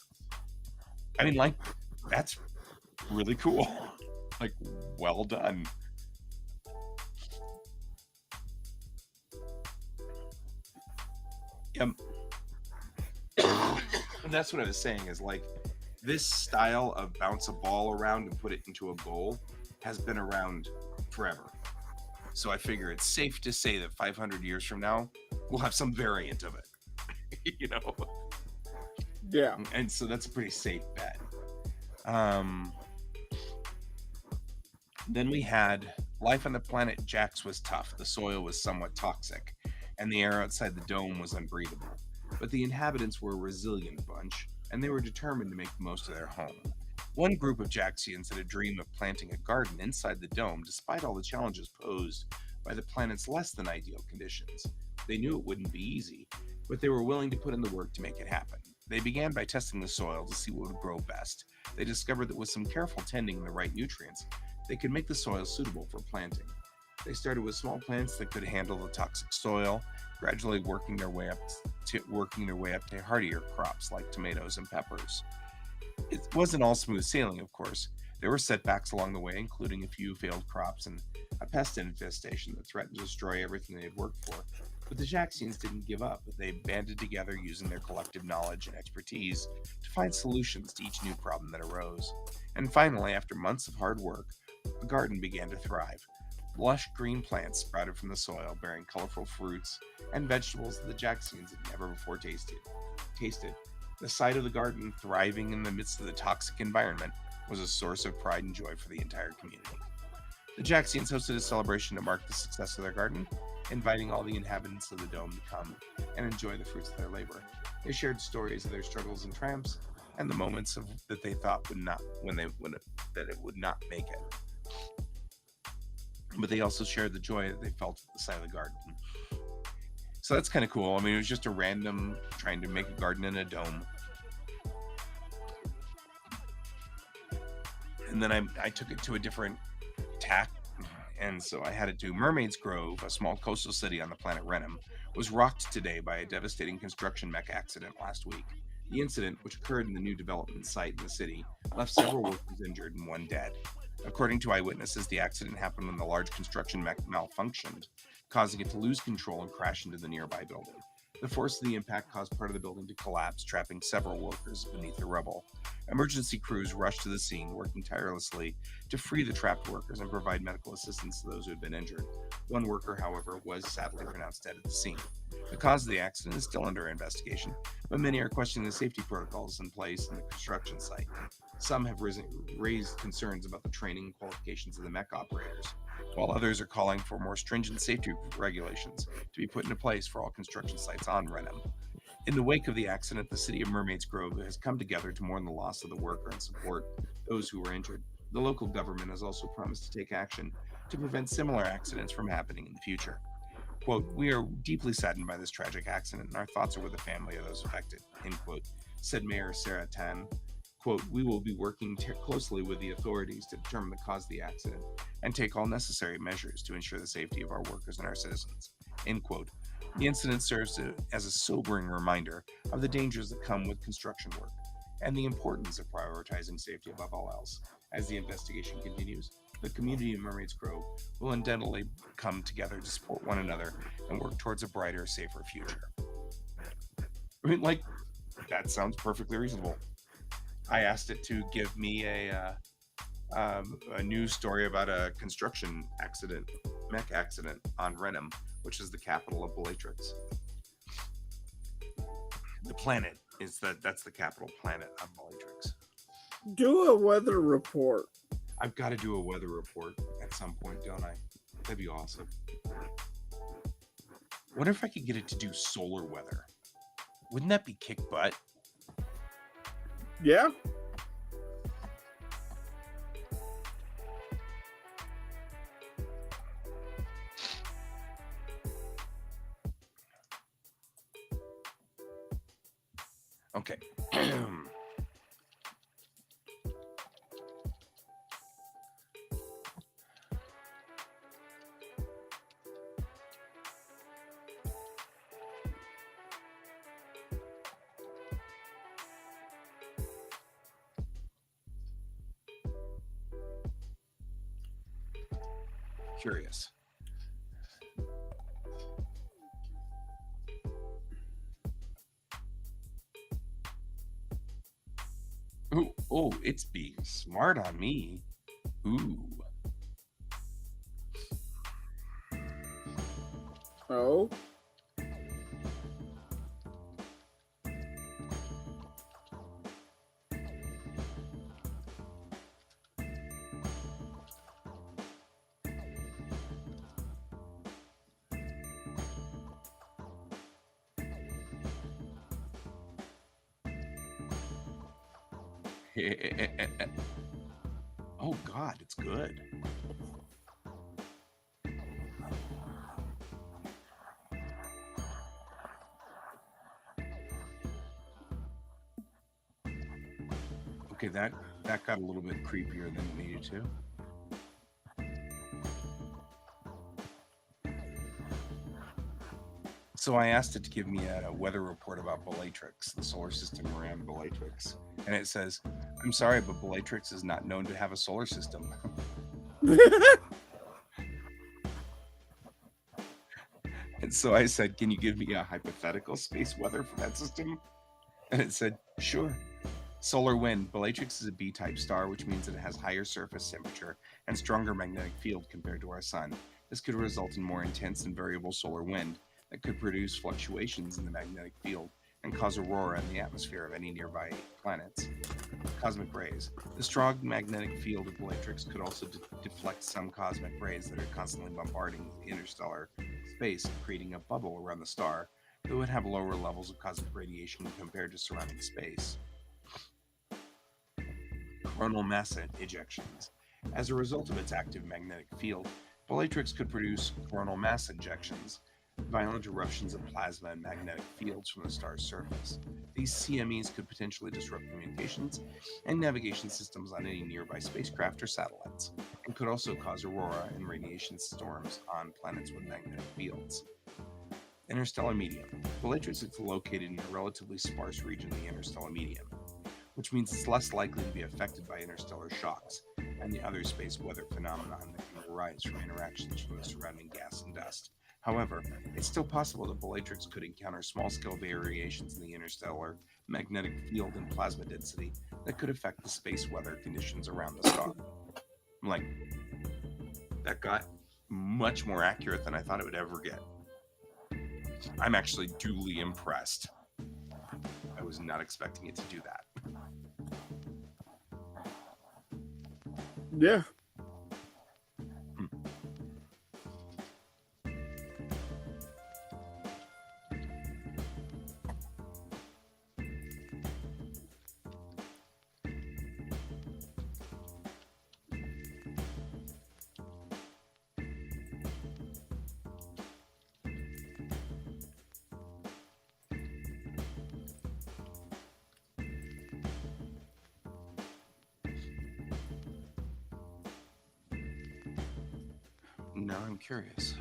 I mean, like, that's really cool. Like, well done. And that's what I was saying is, like, this style of bounce a ball around and put it into a goal has been around forever. So I figure it's safe to say that 500 years from now, we'll have some variant of it, you know? Yeah. And so that's a pretty safe bet. Then we had life on the planet Jax was tough. The soil was somewhat toxic, and the air outside the dome was unbreathable. But the inhabitants were a resilient bunch, and they were determined to make the most of their home. One group of Jaxians had a dream of planting a garden inside the dome despite all the challenges posed by the planet's less than ideal conditions. They knew it wouldn't be easy, but they were willing to put in the work to make it happen. They began by testing the soil to see what would grow best. They discovered that with some careful tending and the right nutrients, they could make the soil suitable for planting. They started with small plants that could handle the toxic soil, gradually working their way up to hardier crops like tomatoes and peppers. It wasn't all smooth sailing, of course. There were setbacks along the way, including a few failed crops and a pest infestation that threatened to destroy everything they had worked for. But the Jaxians didn't give up. They banded together using their collective knowledge and expertise to find solutions to each new problem that arose. And finally, after months of hard work, a garden began to thrive. Lush green plants sprouted from the soil, bearing colorful fruits and vegetables that the Jaxians had never before tasted. The sight of the garden thriving in the midst of the toxic environment was a source of pride and joy for the entire community. The Jaxians hosted a celebration to mark the success of their garden, inviting all the inhabitants of the dome to come and enjoy the fruits of their labor. They shared stories of their struggles and triumphs and the moments that they thought it would not make it. But they also shared the joy that they felt at the sight of the garden. So that's kind of cool. I mean, it was just a random trying to make a garden in a dome. And then I took it to a different tack. And so I had it to Mermaid's Grove, a small coastal city on the planet Renum, was rocked today by a devastating construction mech accident last week. The incident, which occurred in the new development site in the city, left several workers injured and one dead. According to eyewitnesses, the accident happened when the large construction mech malfunctioned, causing it to lose control and crash into the nearby building. The force of the impact caused part of the building to collapse, trapping several workers beneath the rubble. Emergency crews rushed to the scene, working tirelessly to free the trapped workers and provide medical assistance to those who had been injured. One worker, however, was sadly pronounced dead at the scene. The cause of the accident is still under investigation, but many are questioning the safety protocols in place in the construction site. Some have raised concerns about the training and qualifications of the mech operators, while others are calling for more stringent safety regulations to be put into place for all construction sites on Renum. In the wake of the accident, the city of Mermaid's Grove has come together to mourn the loss of the worker and support those who were injured. The local government has also promised to take action to prevent similar accidents from happening in the future. Quote, "We are deeply saddened by this tragic accident, and our thoughts are with the family of those affected," end quote, said Mayor Sarah Tan. Quote, we will be working closely with the authorities to determine the cause of the accident and take all necessary measures to ensure the safety of our workers and our citizens. End quote. The incident serves as a sobering reminder of the dangers that come with construction work and the importance of prioritizing safety above all else. As the investigation continues, the community of Mermaids Grove will undoubtedly come together to support one another and work towards a brighter, safer future. I mean, like, that sounds perfectly reasonable. I asked it to give me a news story about a construction accident, mech accident on Renham, which is the capital of Bellatrix. The planet is that's the capital planet of Bellatrix. Do a weather report. I've got to do a weather report at some point, don't I? That'd be awesome. What if I could get it to do solar weather? Wouldn't that be kick butt? Yeah. Okay. Curious. Ooh, oh, it's being smart on me. Ooh. Oh. Oh God, it's good. Okay, that got a little bit creepier than it needed to. So I asked it to give me a weather report about Bellatrix, the solar system around Bellatrix. And it says, I'm sorry, but Bellatrix is not known to have a solar system. And so I said, can you give me a hypothetical space weather for that system? And it said, sure. Solar wind. Bellatrix is a B-type star, which means that it has higher surface temperature and stronger magnetic field compared to our sun. This could result in more intense and variable solar wind that could produce fluctuations in the magnetic field and cause aurora in the atmosphere of any nearby planets. Cosmic rays. The strong magnetic field of Bellatrix could also deflect some cosmic rays that are constantly bombarding interstellar space, creating a bubble around the star that would have lower levels of cosmic radiation compared to surrounding space. Coronal mass ejections. As a result of its active magnetic field, Bellatrix could produce coronal mass ejections, violent eruptions of plasma and magnetic fields from the star's surface. These CMEs could potentially disrupt communications and navigation systems on any nearby spacecraft or satellites, and could also cause aurora and radiation storms on planets with magnetic fields. Interstellar medium. Bellatrix is located in a relatively sparse region of the interstellar medium, which means it's less likely to be affected by interstellar shocks and the other space weather phenomenon that can arise from interactions from the surrounding gas and dust. However, it's still possible that Bellatrix could encounter small-scale variations in the interstellar magnetic field and plasma density that could affect the space weather conditions around the star. I'm like, that got much more accurate than I thought it would ever get. I'm actually duly impressed. I was not expecting it to do that. Yeah. Now I'm curious.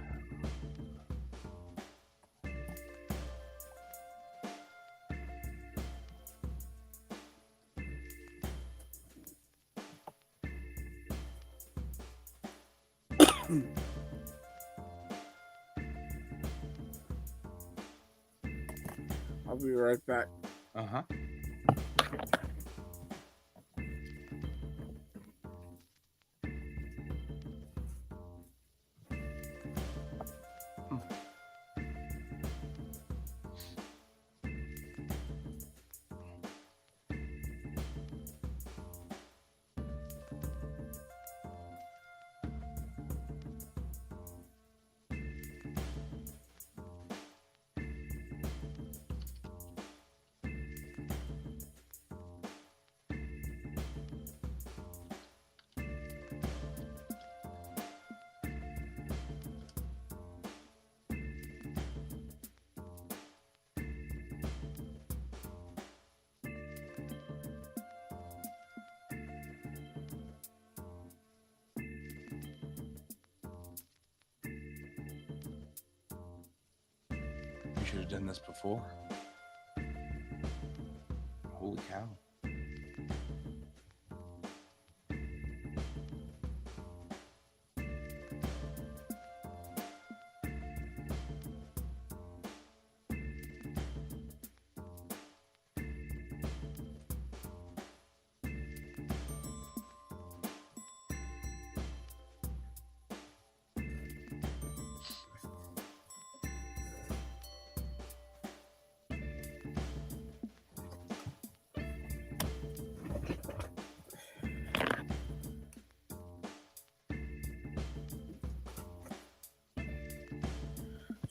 I'll be right back. Uh-huh. We should have done this before. Holy cow.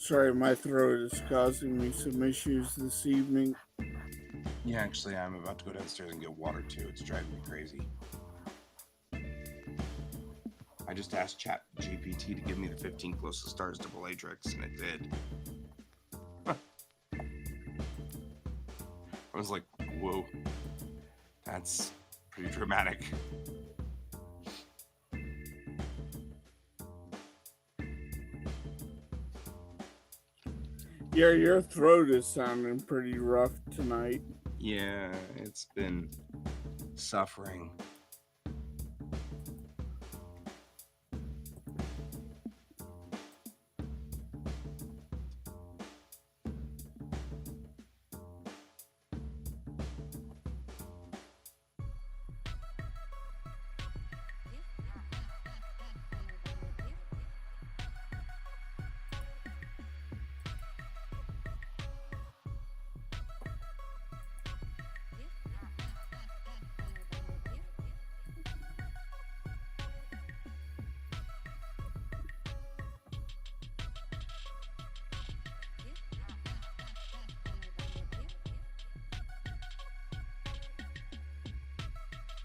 Sorry, my throat is causing me some issues this evening. Yeah, actually, I'm about to go downstairs and get water too. It's driving me crazy. I just asked Chat GPT to give me the 15 closest stars to Bellatrix, and it did. I was like, whoa, that's pretty dramatic. Yeah, your throat is sounding pretty rough tonight. Yeah, it's been suffering.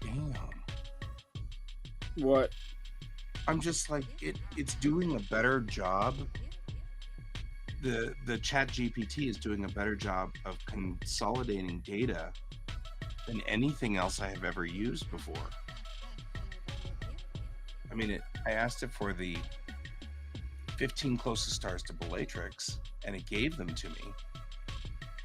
Damn. What? I'm just like, it's doing a better job. The Chat GPT is doing a better job of consolidating data than anything else I have ever used before. I mean, I asked it for the 15 closest stars to Bellatrix, and it gave them to me.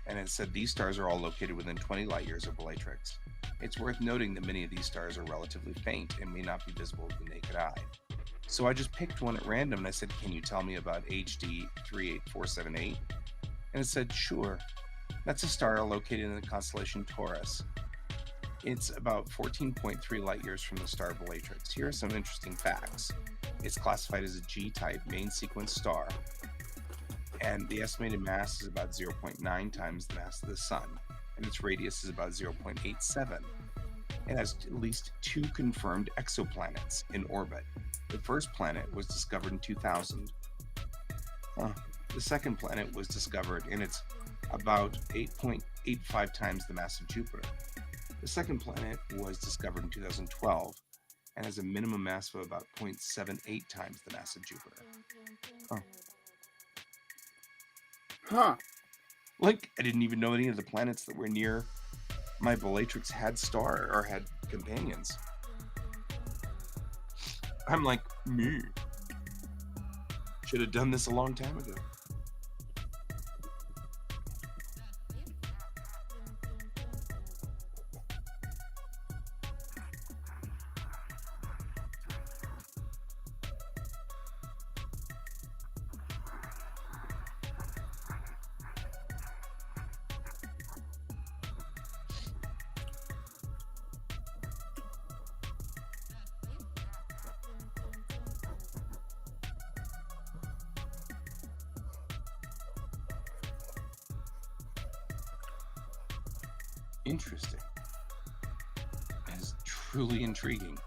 And it said these stars are all located within 20 light years of Bellatrix. It's worth noting that many of these stars are relatively faint and may not be visible to the naked eye. So I just picked one at random and I said, can you tell me about HD 38478? And it said, sure. That's a star located in the constellation Taurus. It's about 14.3 light years from the star Bellatrix. Here are some interesting facts. It's classified as a G-type main sequence star, and the estimated mass is about 0.9 times the mass of the Sun, and its radius is about 0.87. It has at least 2 confirmed exoplanets in orbit. The first planet was discovered in 2000. The second planet was discovered, and it's about 8.85 times the mass of Jupiter. The second planet was discovered in 2012 and has a minimum mass of about 0.78 times the mass of Jupiter. Huh. Like, I didn't even know any of the planets that were near my Bellatrix had companions. I'm like, me. Should have done this a long time ago. Interesting. That is truly intriguing.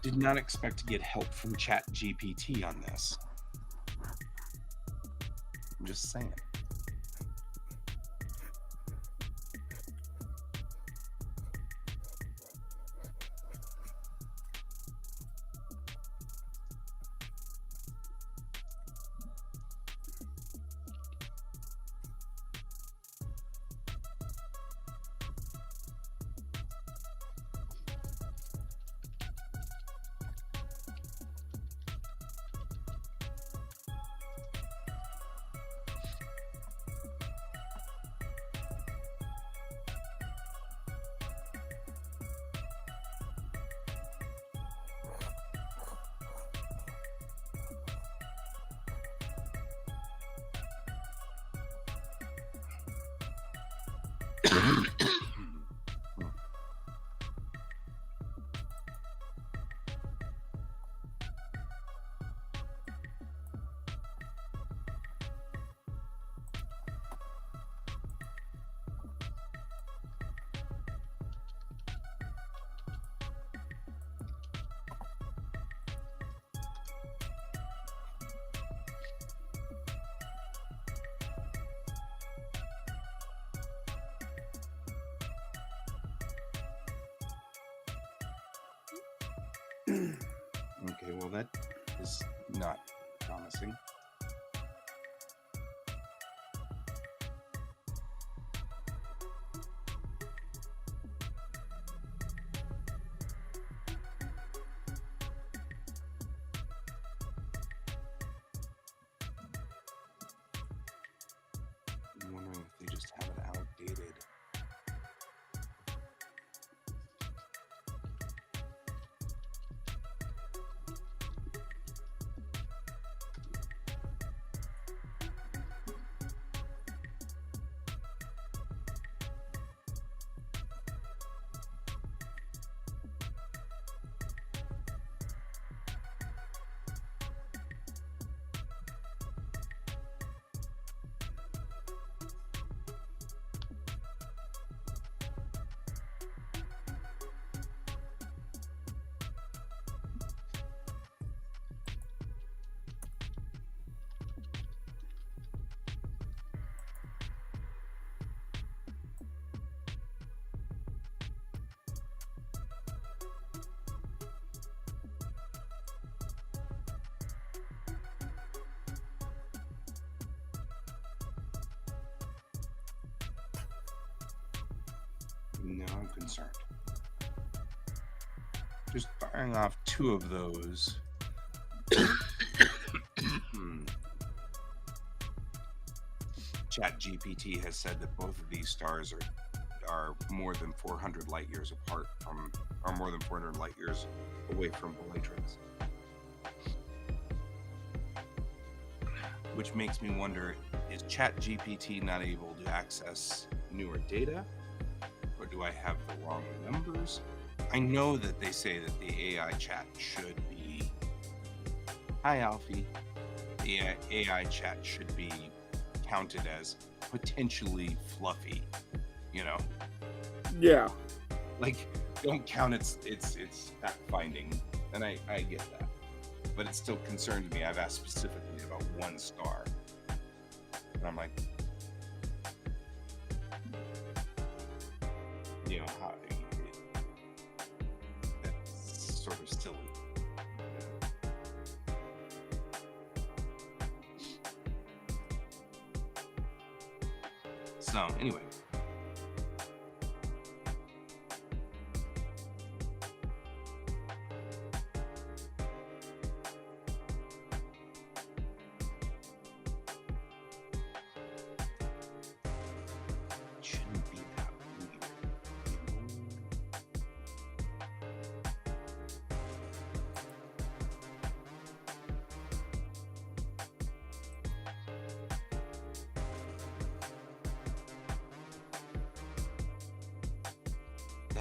Did not expect to get help from ChatGPT on this. I'm just saying. Okay, well that is not promising. I'm wondering if they just have it outdated. Now I'm concerned. Just firing off two of those. ChatGPT has said that both of these stars are more than 400 light years apart from, or more than 400 light years away from Bellatrix. Which makes me wonder, is ChatGPT not able to access newer data? Or do I have the wrong numbers? I know that they say that the AI chat should be... Hi, Alfie. The AI chat should be counted as potentially fluffy, you know? Yeah. Like, don't count its fact-finding, and I get that. But it still concerns me. I've asked specifically about one star. And I'm like, you know, how, that's sort of silly. So, anyway.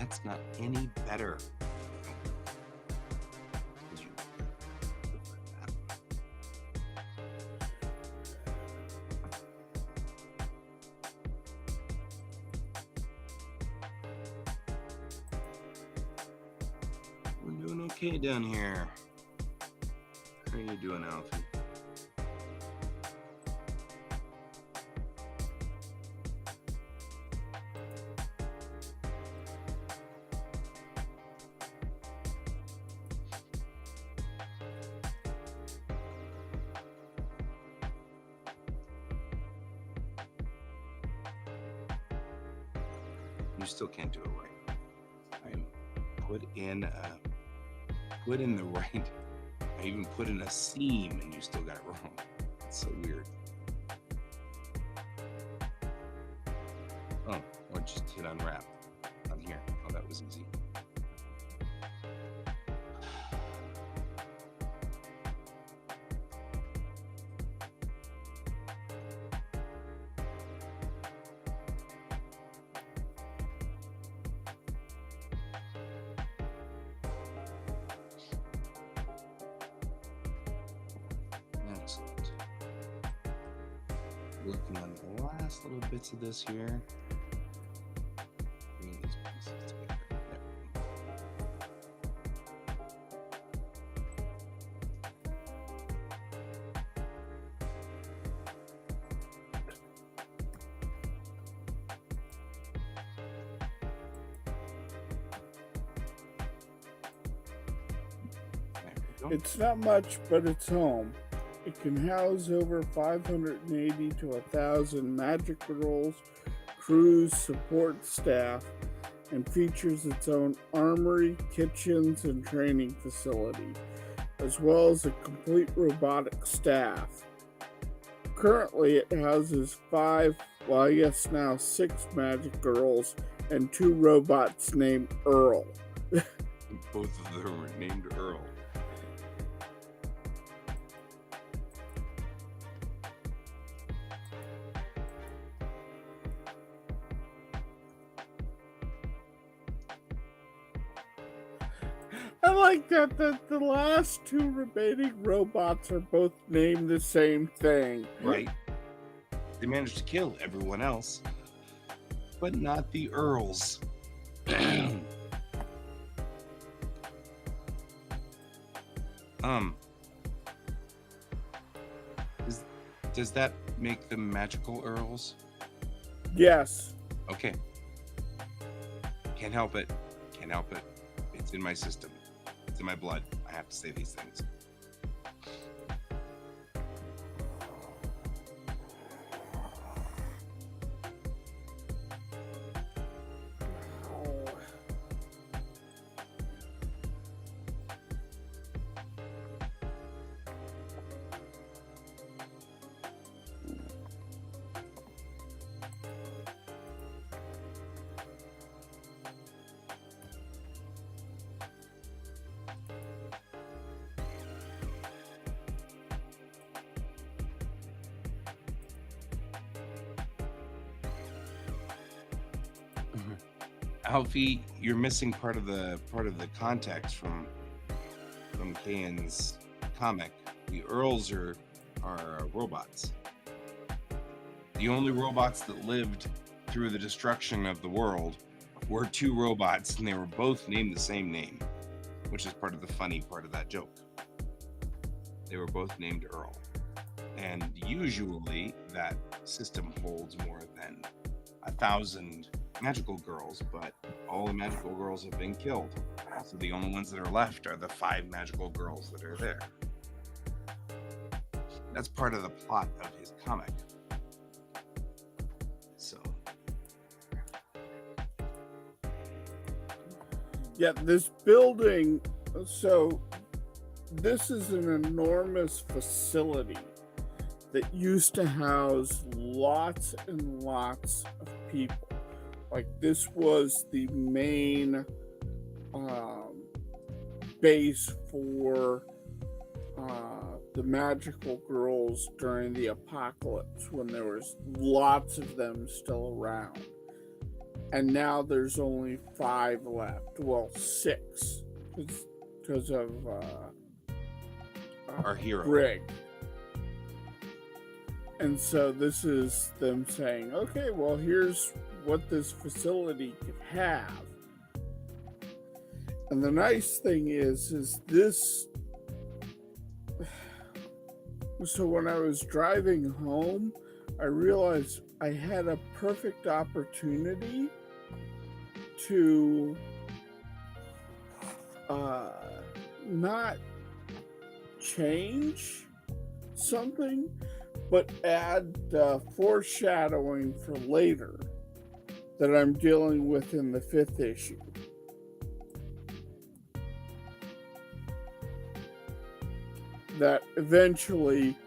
that's not any better. We're doing okay down here. How are you doing, Alfie? You still can't do it right. I'm put in the right. I even put in a seam and you still got it wrong. It's so weird. Oh, or just hit unwrap on here. Oh, that was easy. Excellent. Working on the last little bits of this here. Bring these pieces together. There we go. It's not much, but it's home. It can house over 580 to 1,000 magic girls, crews, support staff, and features its own armory, kitchens, and training facility, as well as a complete robotic staff. Currently, it houses 6 magic girls and 2 robots named Earl. Both of them were named Earl. I like that the last 2 remaining robots are both named the same thing. Right. They managed to kill everyone else, but not the Earls. Does that make them magical Earls? Yes. Okay. Can't help it. Can't help it. It's in my system. It's in my blood. I have to say these things. Alfie, you're missing part of the context from Kane's comic. The Earls are robots. The only robots that lived through the destruction of the world were 2 robots, and they were both named the same name, which is part of the funny part of that joke. They were both named Earl. And usually that system holds more than 1,000 magical girls, but all the magical girls have been killed. So the only ones that are left are the 5 magical girls that are there. That's part of the plot of his comic. So yeah, this building, so this is an enormous facility that used to house lots and lots of people. Like, this was the main base for the magical girls during the apocalypse, when there was lots of them still around. and now there's only 5 left. Well, 6, because of Our hero. Brig. And so this is them saying, okay, well, here's what this facility could have. And the nice thing is this. So when I was driving home, I realized I had a perfect opportunity to not change something, but add foreshadowing for later that I'm dealing with in the 5th issue. That eventually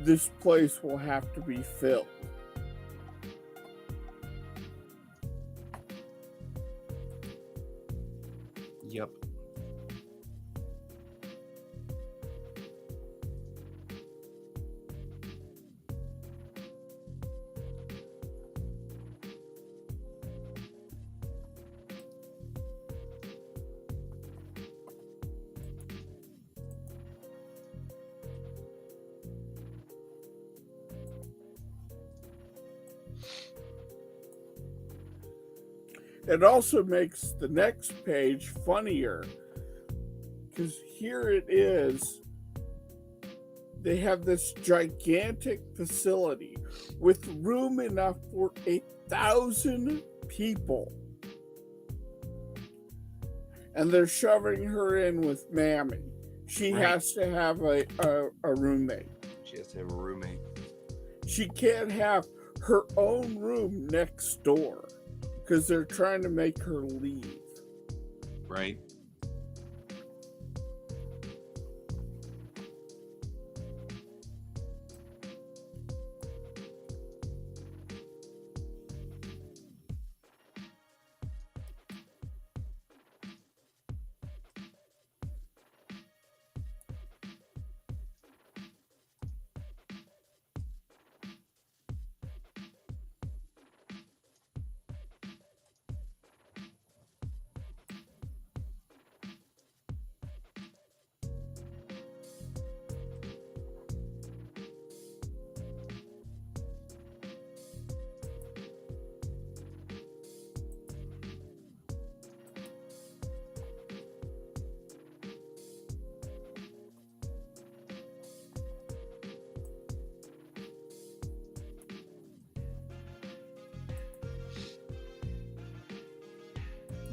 this place will have to be filled. Yep. It also makes the next page funnier, because here it is. They have this gigantic facility with room enough for 1,000 people. And they're shoving her in with Mammy. She has to have a roommate. She has to have a roommate. She can't have her own room next door, because they're trying to make her leave. Right.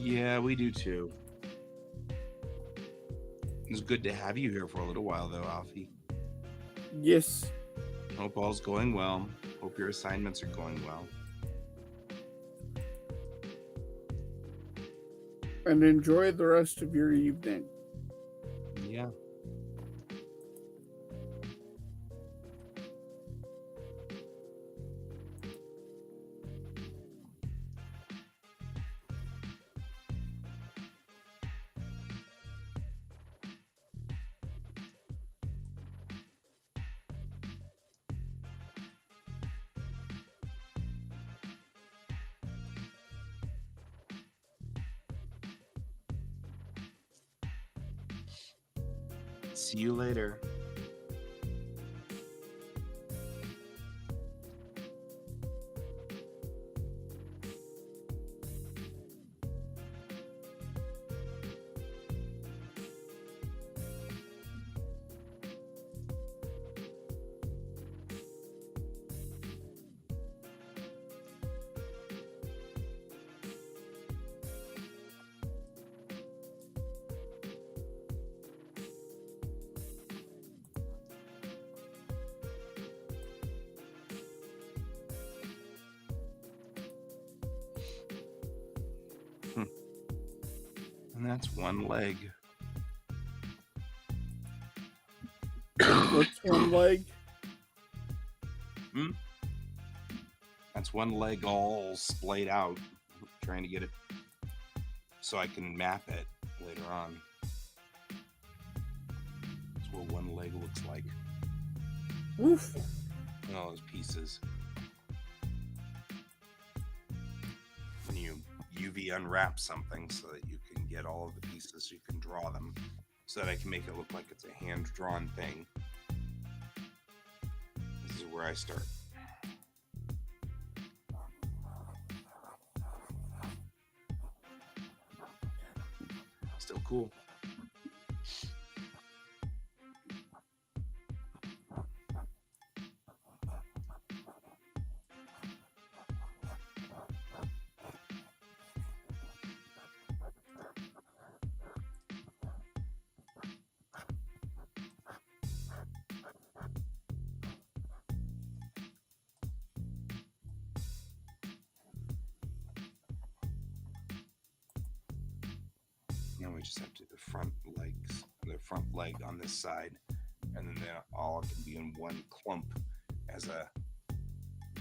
Yeah, we do too. It's good to have you here for a little while, though, Alfie. Yes. Hope all's going well. Hope your assignments are going well. And enjoy the rest of your evening. Yeah. See you later. And that's one leg. What's one leg? That's one leg all splayed out, trying to get it so I can map it later on. That's what one leg looks like. Woof. And all those pieces. When you UV unwrap something so that you can get all of the pieces, you can draw them, so that I can make it look like it's a hand-drawn thing. This is where I start. Still cool. Now we just have to do the front legs, the front leg on this side, and then they all can be in one clump as a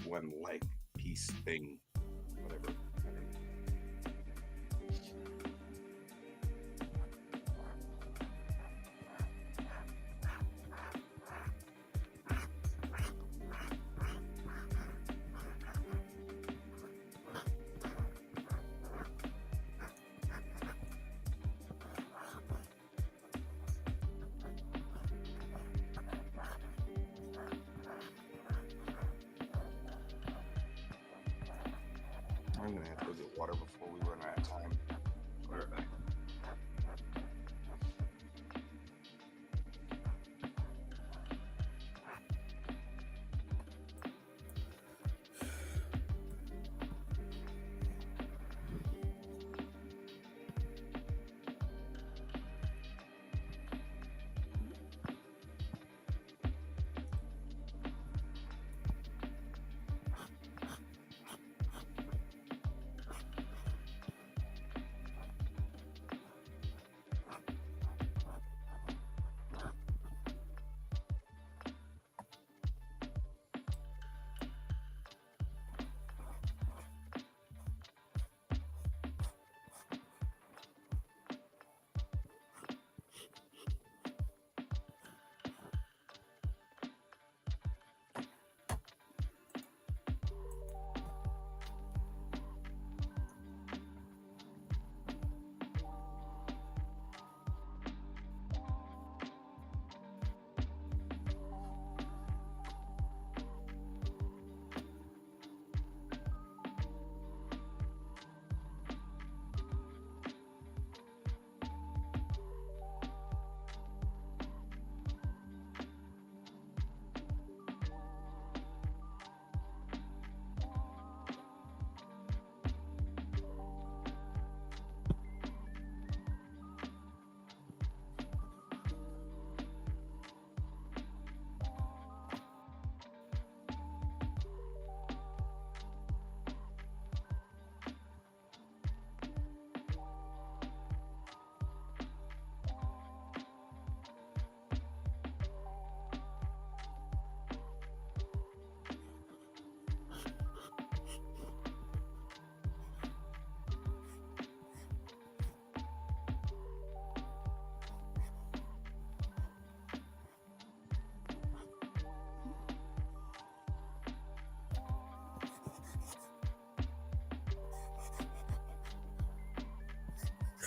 one leg piece thing, whatever. I'm gonna have to go get water before we run out of time. Be right back.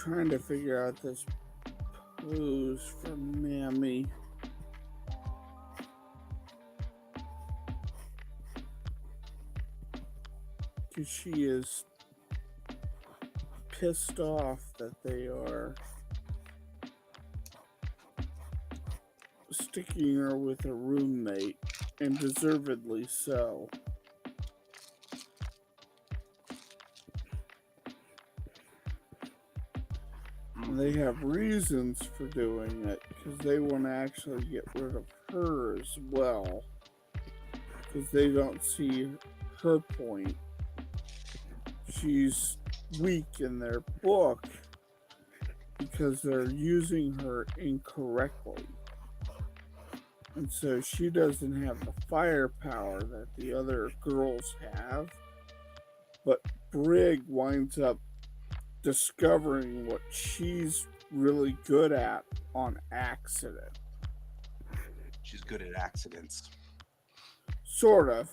Trying to figure out this pose for Mammy. Because she is pissed off that they are sticking her with a roommate, and deservedly so. They have reasons for doing it because they want to actually get rid of her as well, because they don't see her point. She's weak in their book because they're using her incorrectly, and so she doesn't have the firepower that the other girls have. But Brig winds up discovering what she's really good at on accident. She's good at accidents. Sort of.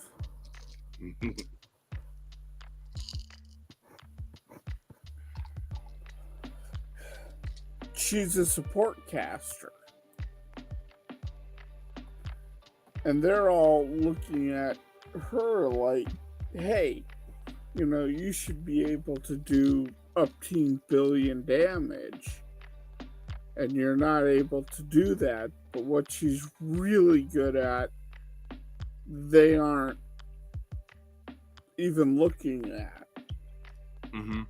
she's a support caster. And they're all looking at her like, hey, you know, you should be able to do upteen billion damage. And you're not able to do that. But what she's really good at, they aren't even looking at. Mm-hmm.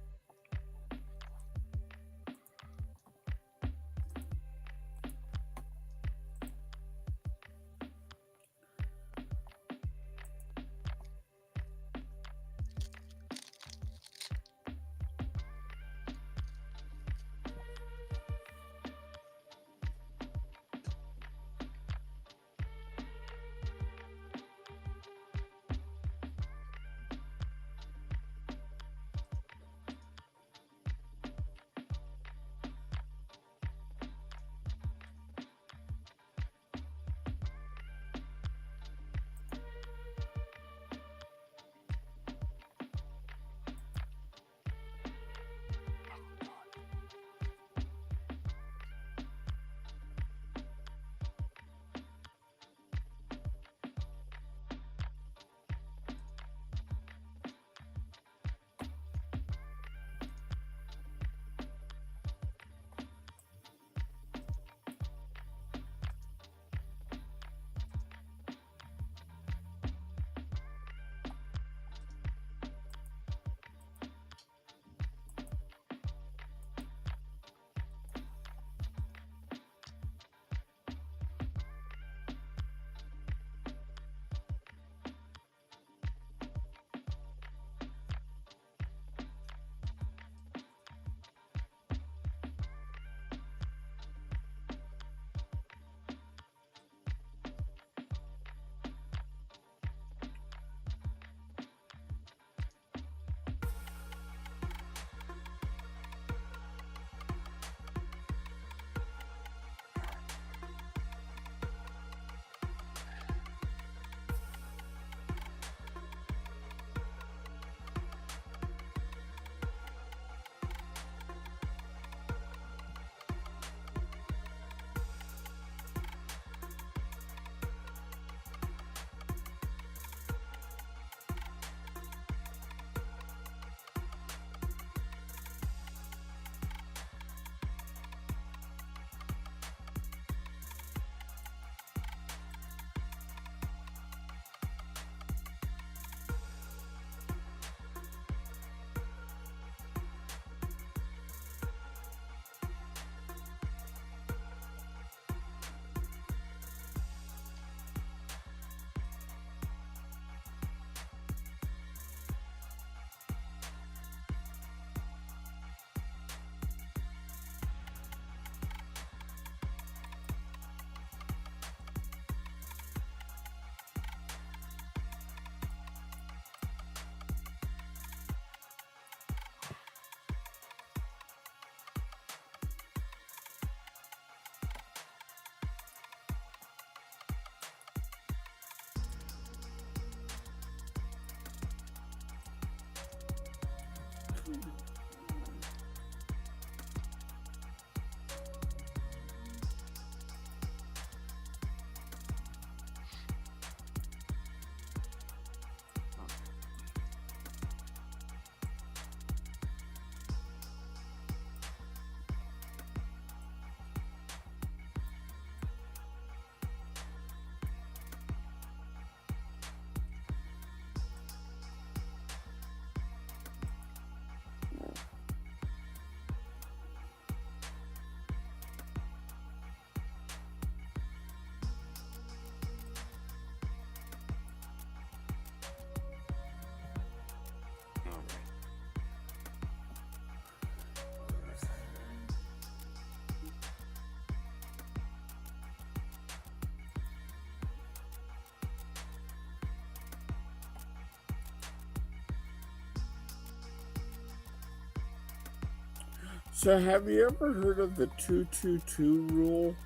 So have you ever heard of the 222 rule?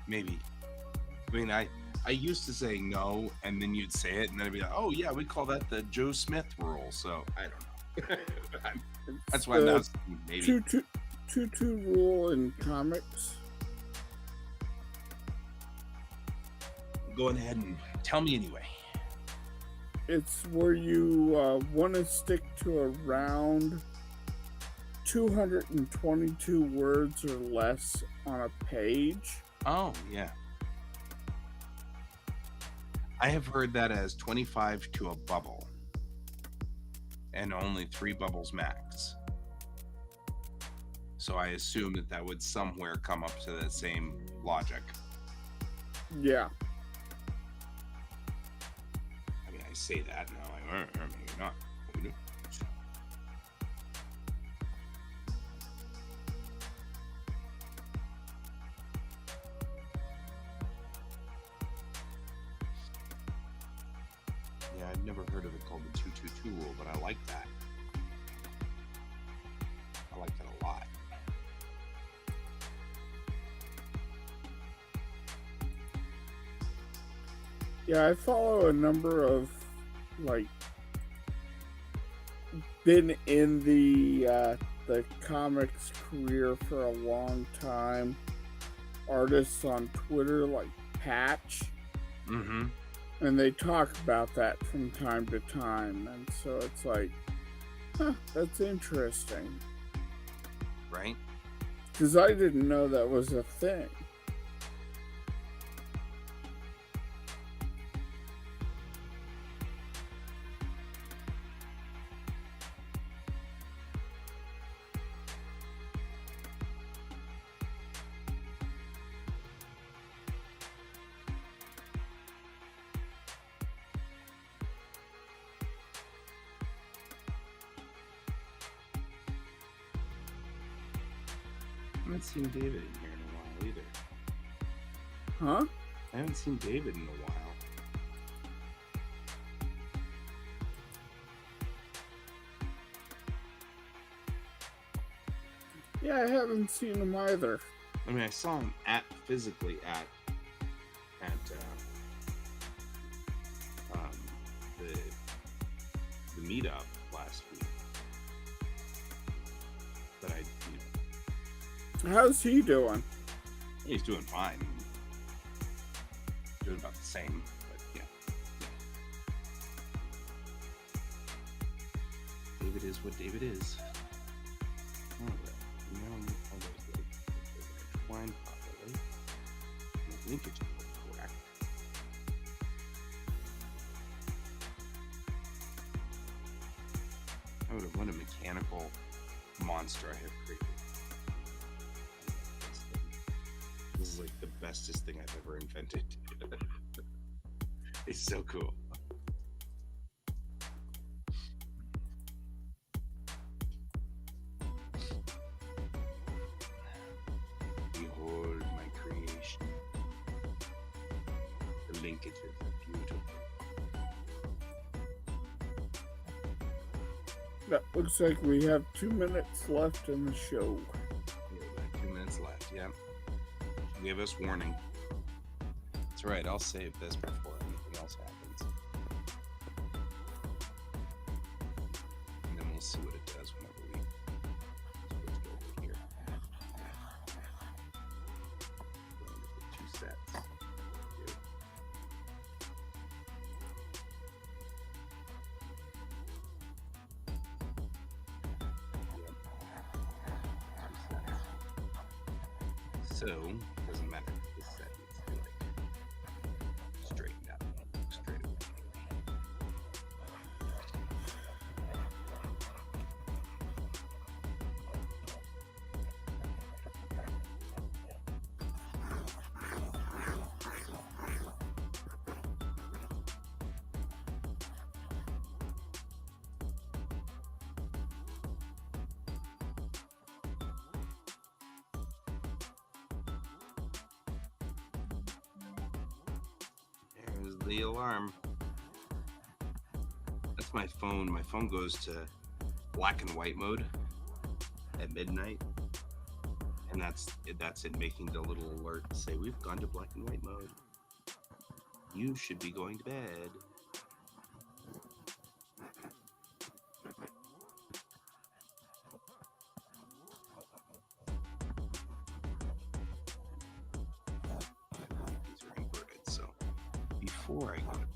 Maybe. I mean, I used to say no, and then you'd say it, and then I'd be like, oh yeah, we call that the Joe Smith rule. So I don't know. That's why I'm not maybe. 2-2 rule in comics? Go ahead and tell me anyway. It's where you want to stick to around 222 words or less on a page. Oh, yeah. I have heard that as 25 to a bubble. And only 3 bubbles max. So I assume that would somewhere come up to the same logic. Yeah. I mean, I say that now, like, maybe not. Yeah, I've never heard of it called the 222 rule, but I like that. I like that a lot. Yeah, I follow a number of, like, been in the comics career for a long time. Artists on Twitter like Patch. Mm-hmm. And they talk about that from time to time. And so it's like, huh, that's interesting. Right? Because I didn't know that was a thing. I haven't seen David in here in a while either. Huh? I haven't seen David in a while. Yeah, I haven't seen him either. I mean, I saw him physically at the meetup last week, but How's he doing? he's doing fine. Doing about the same, but yeah. David is what David is. All right. Now all those intertwined properly. And the linkage is correct. What a mechanical monster I have created. This is like the bestest thing I've ever invented. It's so cool. Behold my creation. The linkages are beautiful. That looks like we have 2 minutes left in the show. Yeah, about 2 minutes left, yeah. Give us warning. That's right, I'll save this before anything else happens. And then we'll see what it does whenever we switch it over here. We're going to put 2 sets. Here. So, it doesn't matter if this set needs to be like straightened out straight away. There's the alarm. That's my phone. My phone goes to black and white mode at midnight. And that's it making the little alert say we've gone to black and white mode. You should be going to bed. before I go to bed.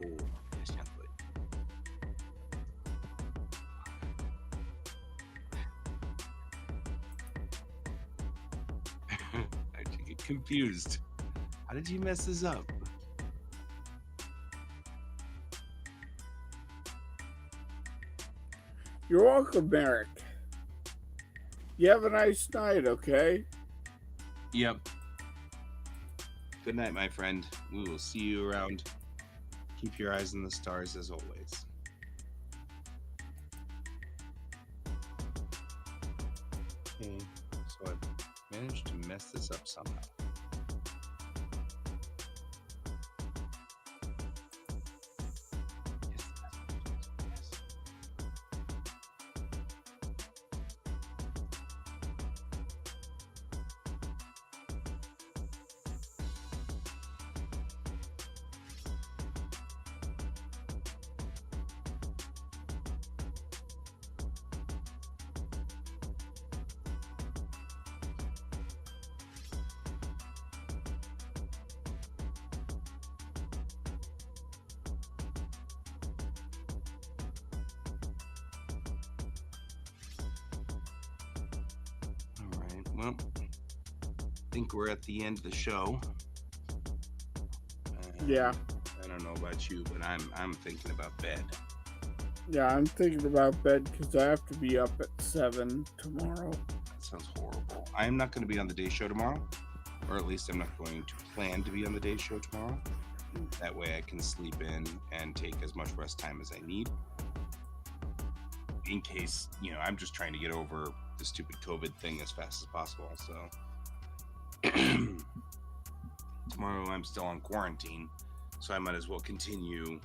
Oh, that's not good. I get confused. How did you mess this up? You're welcome, Merrick. You have a nice night, okay? Yep. Good night, my friend. We will see you around. Keep your eyes on the stars as always. Okay, so I managed to mess this up somehow. Well, I think we're at the end of the show. Yeah. I don't know about you, but I'm thinking about bed. Yeah, I'm thinking about bed because I have to be up at 7 tomorrow. That sounds horrible. I am not going to be on the day show tomorrow, or at least I'm not going to plan to be on the day show tomorrow. That way I can sleep in and take as much rest time as I need. In case, I'm just trying to get over the stupid COVID thing as fast as possible. So tomorrow I'm still on quarantine, so I might as well continue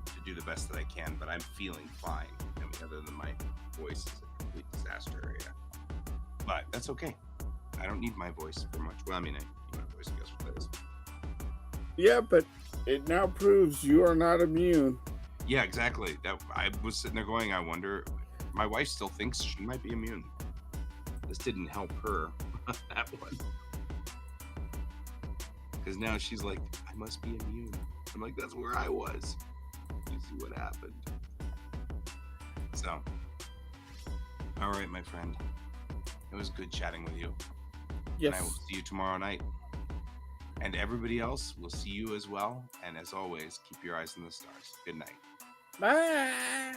to do the best that I can, but I'm feeling fine. I mean, other than my voice is a complete disaster area. But that's okay. I don't need my voice for much. Well, I mean, I need my voice, I guess, what that is. Yeah, but it now proves you are not immune. Yeah, exactly. I was sitting there going, I wonder, my wife still thinks she might be immune. This didn't help her, that one. Because now she's like, I must be immune. I'm like, that's where I was. You see what happened. So, all right, my friend. It was good chatting with you. Yes. And I will see you tomorrow night. And everybody else, will see you as well. And as always, keep your eyes on the stars. Good night. Bye.